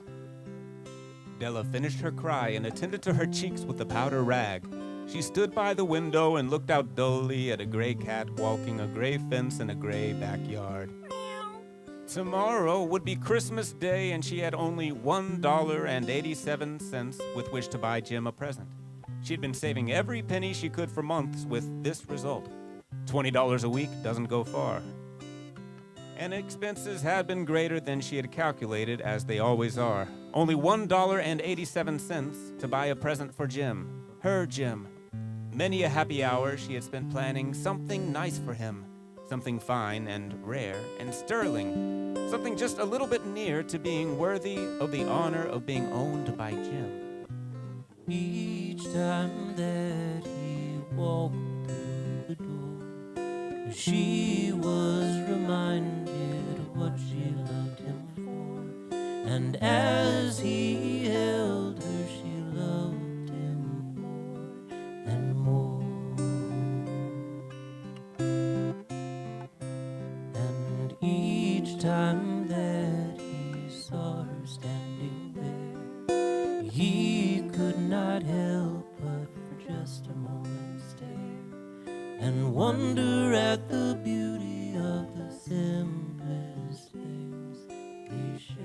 Della finished her cry and attended to her cheeks with the powder rag. She stood by the window and looked out dully at a gray cat walking a gray fence in a gray backyard. Tomorrow would be Christmas Day, and she had only $1.87 with which to buy Jim a present. She'd been saving every penny she could for months with this result. $20 a week doesn't go far. And expenses had been greater than she had calculated, as they always are. Only $1.87 to buy a present for Jim. Her Jim. Many a happy hour she had spent planning something nice for him. Something fine and rare and sterling. Something just a little bit near to being worthy of the honor of being owned by Jim. Each time that he walked through the door, she was reminded of what she loved him for. And as he held her, she loved him more and more. And each time that he saw her standing there, he could not help but for just a moment stare and wonder at the beauty of the simplest things they share.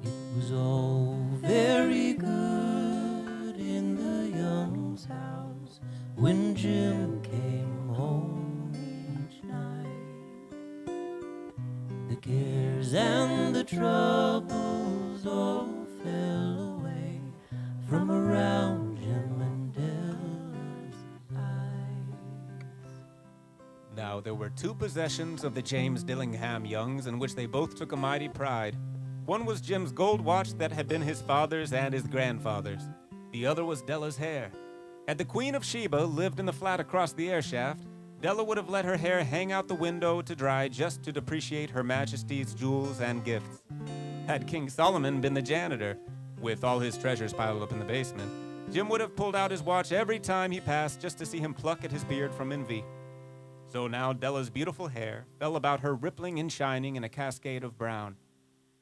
It was all very good in the Young's house when Jim came home each night. The cares and the troubles all fell away from around Jim and Della's eyes. Now, there were two possessions of the James Dillingham Youngs in which they both took a mighty pride. One was Jim's gold watch that had been his father's and his grandfather's. The other was Della's hair. Had the Queen of Sheba lived in the flat across the air shaft, Della would have let her hair hang out the window to dry just to depreciate Her Majesty's jewels and gifts. Had King Solomon been the janitor, with all his treasures piled up in the basement, Jim would have pulled out his watch every time he passed just to see him pluck at his beard from envy. So now Della's beautiful hair fell about her rippling and shining in a cascade of brown.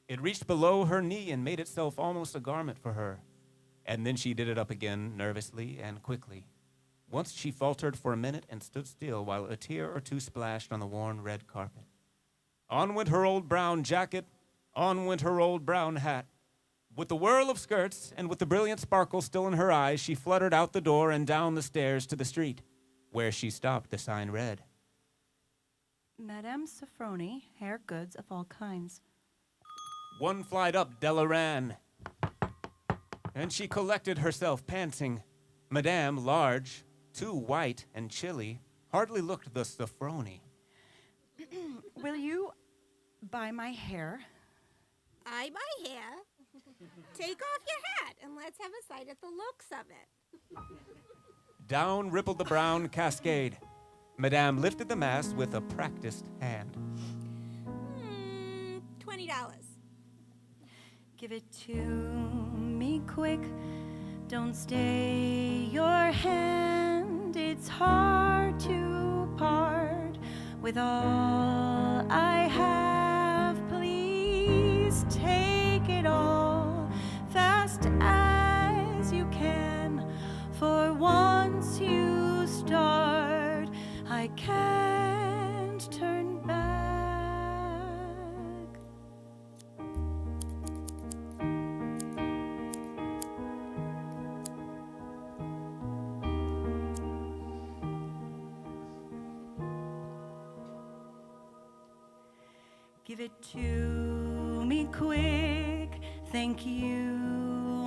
It reached below her knee and made itself almost a garment for her. And then she did it up again nervously and quickly. Once she faltered for a minute and stood still while a tear or two splashed on the worn red carpet. On went her old brown jacket, on went her old brown hat. With the whirl of skirts and with the brilliant sparkle still in her eyes, she fluttered out the door and down the stairs to the street, where she stopped. The sign read, Madame Sofroni, hair goods of all kinds. One flight up Della ran, and she collected herself, panting. Madame, large, too white and chilly, hardly looked the Sofroni. Will you buy my hair? I buy hair. Take off your hat and let's have a sight at the looks of it. Down rippled the brown cascade. Madame lifted the mass with a practiced hand. $20. Give it to me quick. Don't stay your hand. It's hard to part with all I have. Please take it all fast as you can. For once you start, I can't turn back. Give it to me quick, thank you,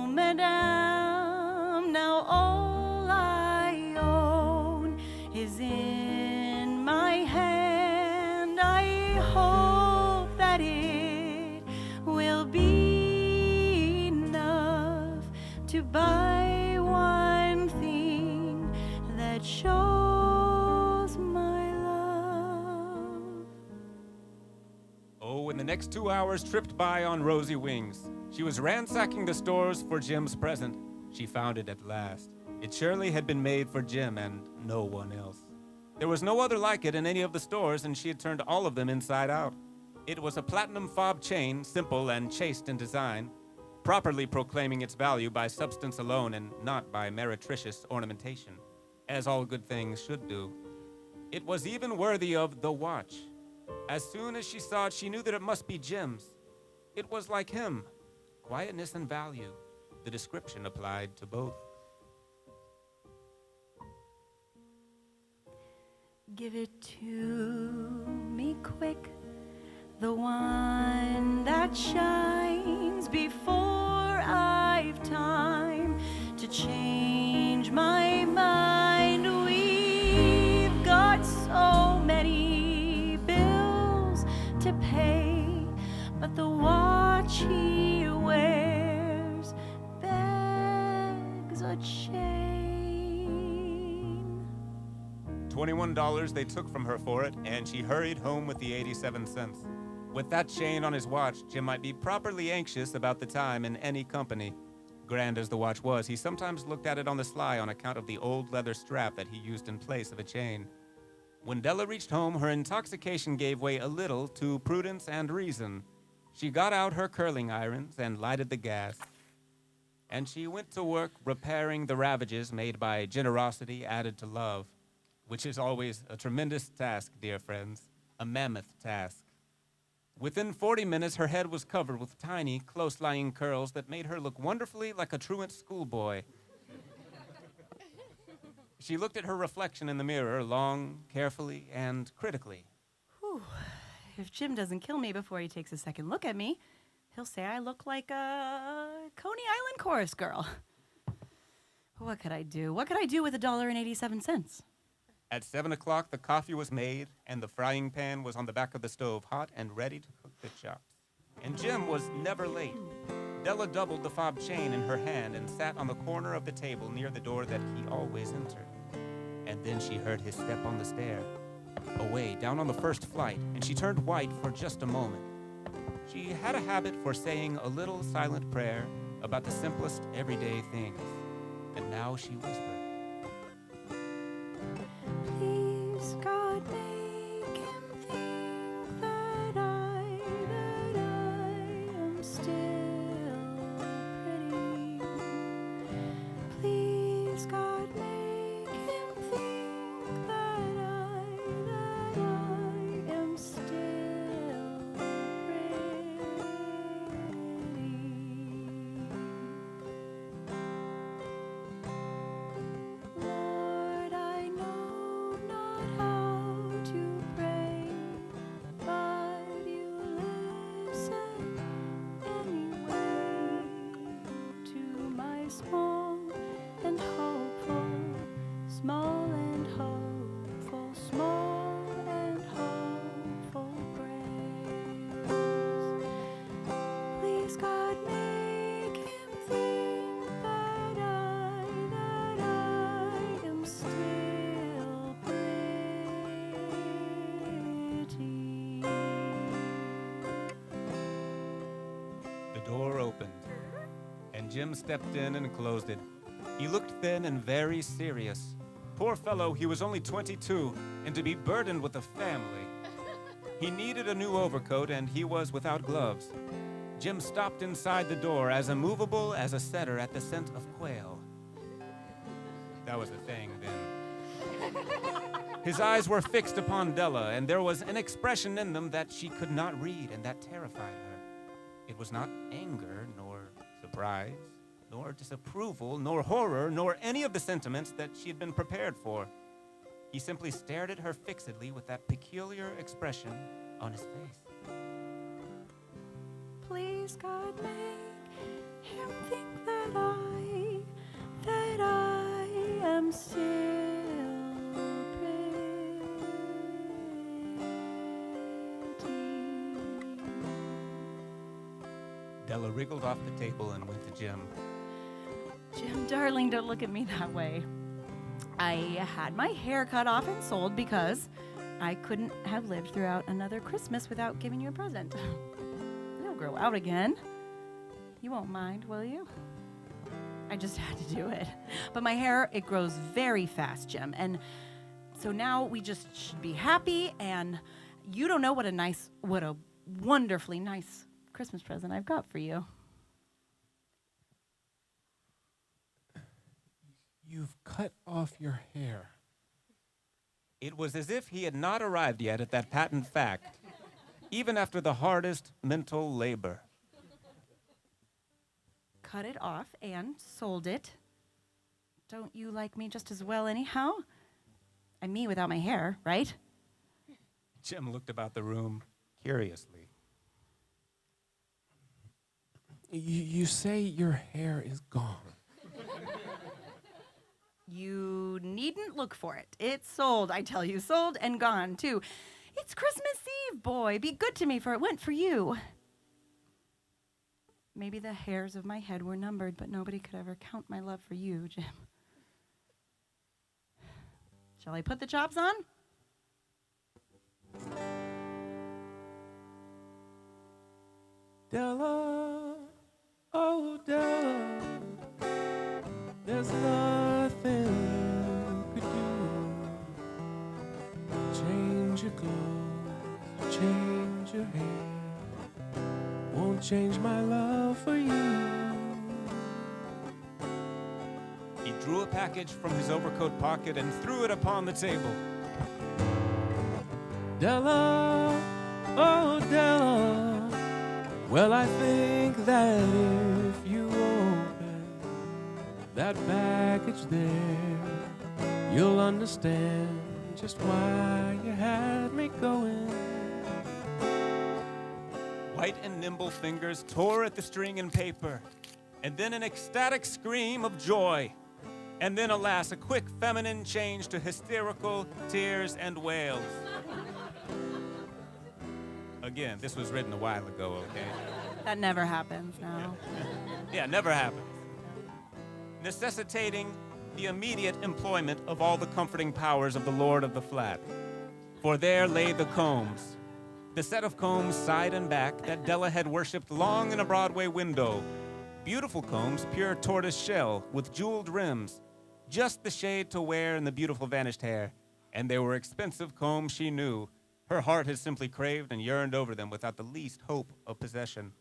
madame. Now all I own is in my hand. I hope that it will be enough to buy one thing that shows my love. Oh, and the next 2 hours tripped by on rosy wings. She was ransacking the stores for Jim's present. She found it at last. It surely had been made for Jim and no one else. There was no other like it in any of the stores, and she had turned all of them inside out. It was a platinum fob chain, simple and chaste in design, properly proclaiming its value by substance alone and not by meretricious ornamentation, as all good things should do. It was even worthy of the watch. As soon as she saw it, she knew that it must be Jim's. It was like him, quietness and value. The description applied to both. Give it to me quick, the one that shines before I've time to change my mind. We've got so many bills to pay, but the watch he wears begs a chain. $21 they took from her for it, and she hurried home with the 87 cents. With that chain on his watch, Jim might be properly anxious about the time in any company. Grand as the watch was, he sometimes looked at it on the sly on account of the old leather strap that he used in place of a chain. When Della reached home, her intoxication gave way a little to prudence and reason. She got out her curling irons and lighted the gas. And she went to work repairing the ravages made by generosity added to love, which is always a tremendous task, dear friends, a mammoth task. Within 40 minutes, her head was covered with tiny, close-lying curls that made her look wonderfully like a truant schoolboy. She looked at her reflection in the mirror long, carefully, and critically. Whew. If Jim doesn't kill me before he takes a second look at me, he'll say I look like a Coney Island chorus girl. What could I do? What could I do with $1.87? At 7 o'clock, the coffee was made, and the frying pan was on the back of the stove, hot and ready to cook the chops. And Jim was never late. Della doubled the fob chain in her hand and sat on the corner of the table near the door that he always entered. And then she heard his step on the stair, away down on the first flight, and she turned white for just a moment. She had a habit for saying a little silent prayer about the simplest everyday things, and now she whispered, Please, God, make him think that I am still pretty. Please, God, make him think that I am still pretty. Lord, I know not how to pray, but you listen anyway to my small and hopeful, small and hopeful, small and hopeful prayers. Please, God, make him think that I am still pretty. The door opened, and Jim stepped in and closed it. He looked thin and very serious. Poor fellow, he was only 22, and to be burdened with a family. He needed a new overcoat, and he was without gloves. Jim stopped inside the door, as immovable as a setter at the scent of quail. That was the thing then. His eyes were fixed upon Della, and there was an expression in them that she could not read, and that terrified her. It was not anger, nor surprise, nor disapproval, nor horror, nor any of the sentiments that she had been prepared for. He simply stared at her fixedly with that peculiar expression on his face. please, God, make him think that I am still pretty. Della wriggled off the table and went to Jim. Jim, darling, don't look at me that way. I had my hair cut off and sold because I couldn't have lived throughout another Christmas without giving you a present. It'll grow out again. You won't mind, will you? I just had to do it. But my hair, it grows very fast, Jim. And so now we just should be happy. And you don't know what a wonderfully nice Christmas present I've got for you. You've cut off your hair. It was as if he had not arrived yet at that patent fact, even after the hardest mental labor. Cut it off and sold it. Don't you like me just as well anyhow? I'm me without my hair, right? Jim looked about the room curiously. You say your hair is gone. You needn't look for it. It's sold, I tell you, sold and gone, too. It's Christmas Eve, boy. Be good to me, for it went for you. Maybe the hairs of my head were numbered, but nobody could ever count my love for you, Jim. Shall I put the chops on? Della, oh Della, there's nothing you could do. Change your clothes, change your hair, won't change my love for you. He drew a package from his overcoat pocket and threw it upon the table. Della, oh Della, well I think that if you open that package there, you'll understand just why you had me going. White and nimble fingers tore at the string and paper, and then an ecstatic scream of joy. And then, alas, a quick feminine change to hysterical tears and wails. Again, this was written a while ago, okay? That never happens now. Yeah, never happens. Necessitating the immediate employment of all the comforting powers of the Lord of the Flat. For there lay the combs, the set of combs side and back that Della had worshipped long in a Broadway window. Beautiful combs, pure tortoise shell, with jeweled rims, just the shade to wear in the beautiful vanished hair. And they were expensive combs, she knew. Her heart had simply craved and yearned over them without the least hope of possession.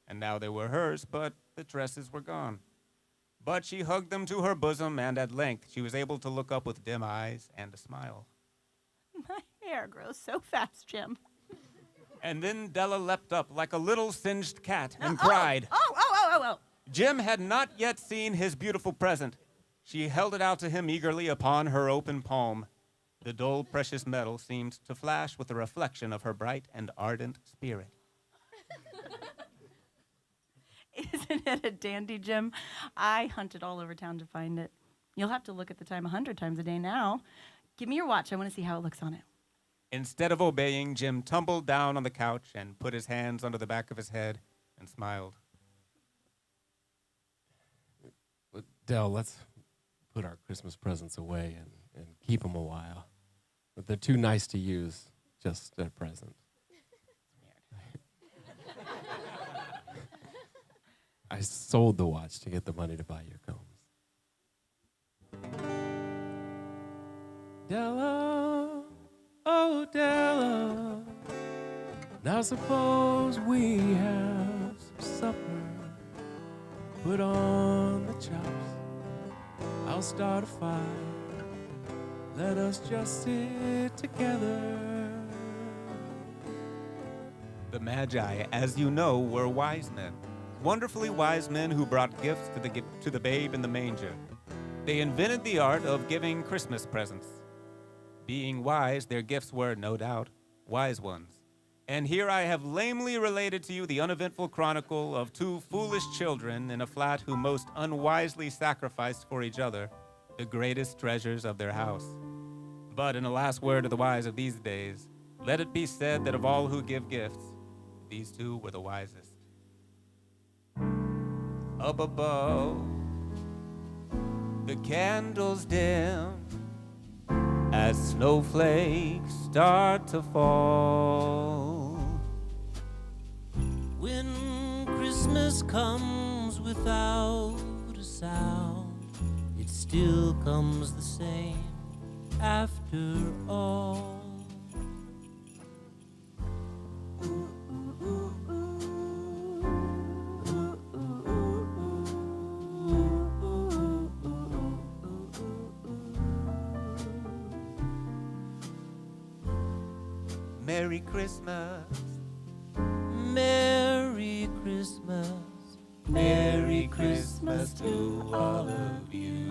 And now they were hers, but the dresses were gone. But she hugged them to her bosom, and at length she was able to look up with dim eyes and a smile. My hair grows so fast, Jim. And then Della leapt up like a little singed cat and cried. Oh. Jim had not yet seen his beautiful present. She held it out to him eagerly upon her open palm. The dull, precious metal seemed to flash with the reflection of her bright and ardent spirit. Isn't it a dandy, Jim? I hunted all over town to find it. You'll have to look at the time 100 times a day now. Give me your watch. I want to see how it looks on it. Instead of obeying, Jim tumbled down on the couch and put his hands under the back of his head and smiled. Del, let's put our Christmas presents away and keep them a while. But they're too nice to use just at present. I sold the watch to get the money to buy your combs. Della, oh Della, now suppose we have some supper. Put on the chops, I'll start a fire. Let us just sit together. The Magi, as you know, were wise men. Wonderfully wise men who brought gifts to the babe in the manger. They invented the art of giving Christmas presents. Being wise, their gifts were, no doubt, wise ones. And here I have lamely related to you the uneventful chronicle of two foolish children in a flat who most unwisely sacrificed for each other the greatest treasures of their house. But in a last word to the wise of these days, let it be said that of all who give gifts, these two were the wisest. Up above, the candles dim as snowflakes start to fall. When Christmas comes without a sound, it still comes the same after all. Merry Christmas, Merry Christmas, Merry Christmas to all of you.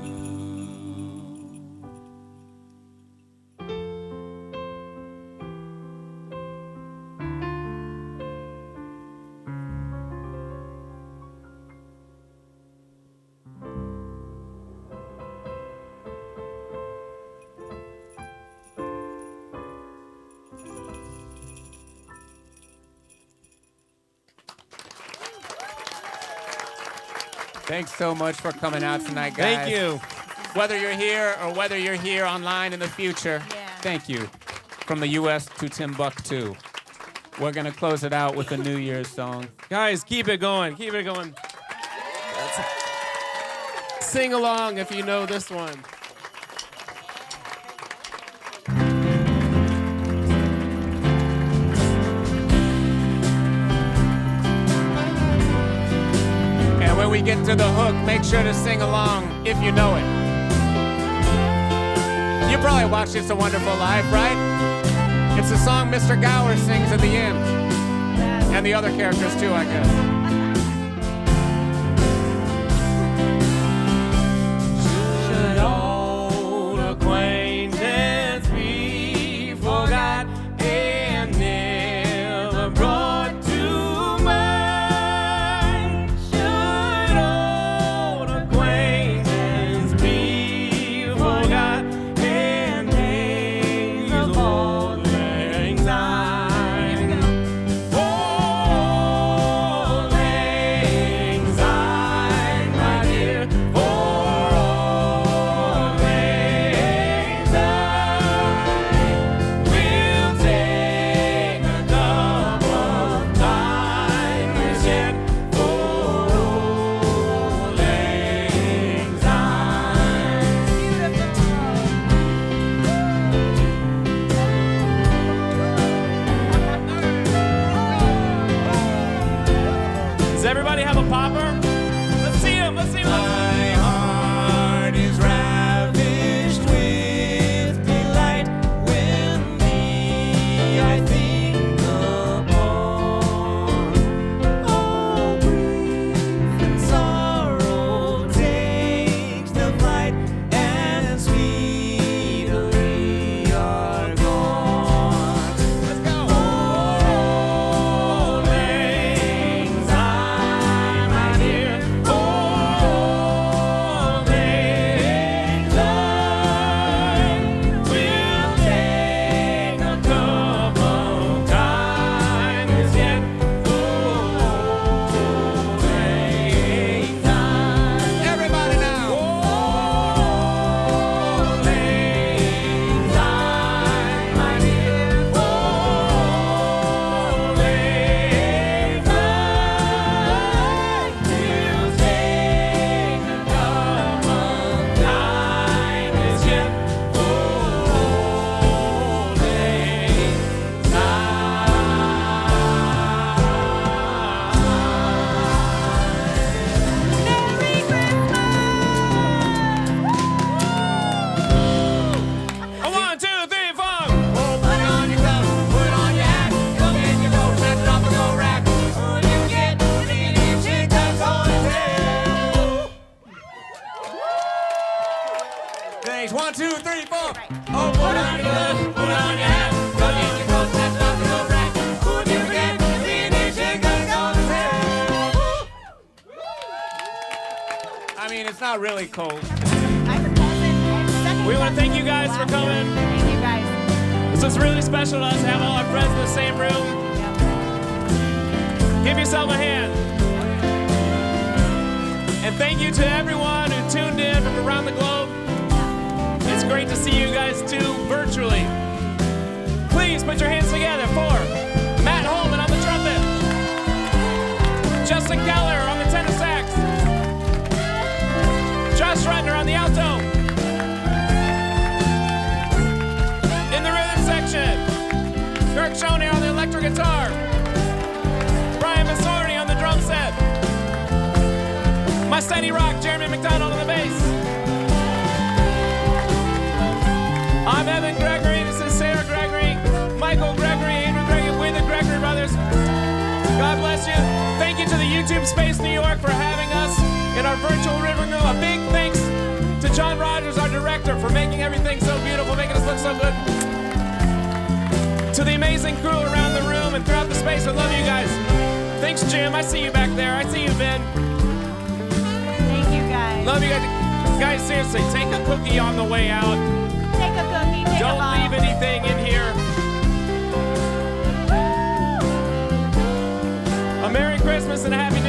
Thanks so much for coming out tonight, guys. Thank you. Whether you're here or whether you're here online in the future, thank you. From the U.S. to Timbuktu. We're going to close it out with a New Year's song. Guys, keep it going. Keep it going. Sing along if you know this one. And when we get to the hook, make sure to sing along if you know it. You probably watched It's a Wonderful Life, right? It's the song Mr. Gower sings at the end. And the other characters too, I guess. should old acquaintance be forgot and never brought to mind? Should old acquaintance be forgot and days of old lang syne? Old lang not really cold. We want to thank you guys for coming. Thank you guys. This was really special to us to have all our friends in the same room. Give yourself a hand. And thank you to everyone who tuned in from around the globe. It's great to see you guys too virtually. Please put your hands together for Matt Holman on the trumpet, Justin Keller on the tenor sax, Josh Rutner on the alto. In the rhythm section, Kirk Schoner on the electric guitar, Brian Massorni on the drum set, my steady rock, Jeremy McDonald on the bass. I'm Evan Gregory, this is Sarah Gregory, Michael Gregory, Andrew Gregory, we're the Gregory brothers. God bless you. Thank you to the YouTube Space New York for having us in our virtual living room. A big thanks to John Rogers, our director, for making everything so beautiful, making us look so good. To the amazing crew around the room and throughout the space, I love you guys. Thanks, Jim. I see you back there. I see you, Ben. Thank you guys. Love you guys. Guys, seriously, take a cookie on the way out. Take a cookie, take a Don't bite. leave anything in here. A Merry Christmas and a Happy New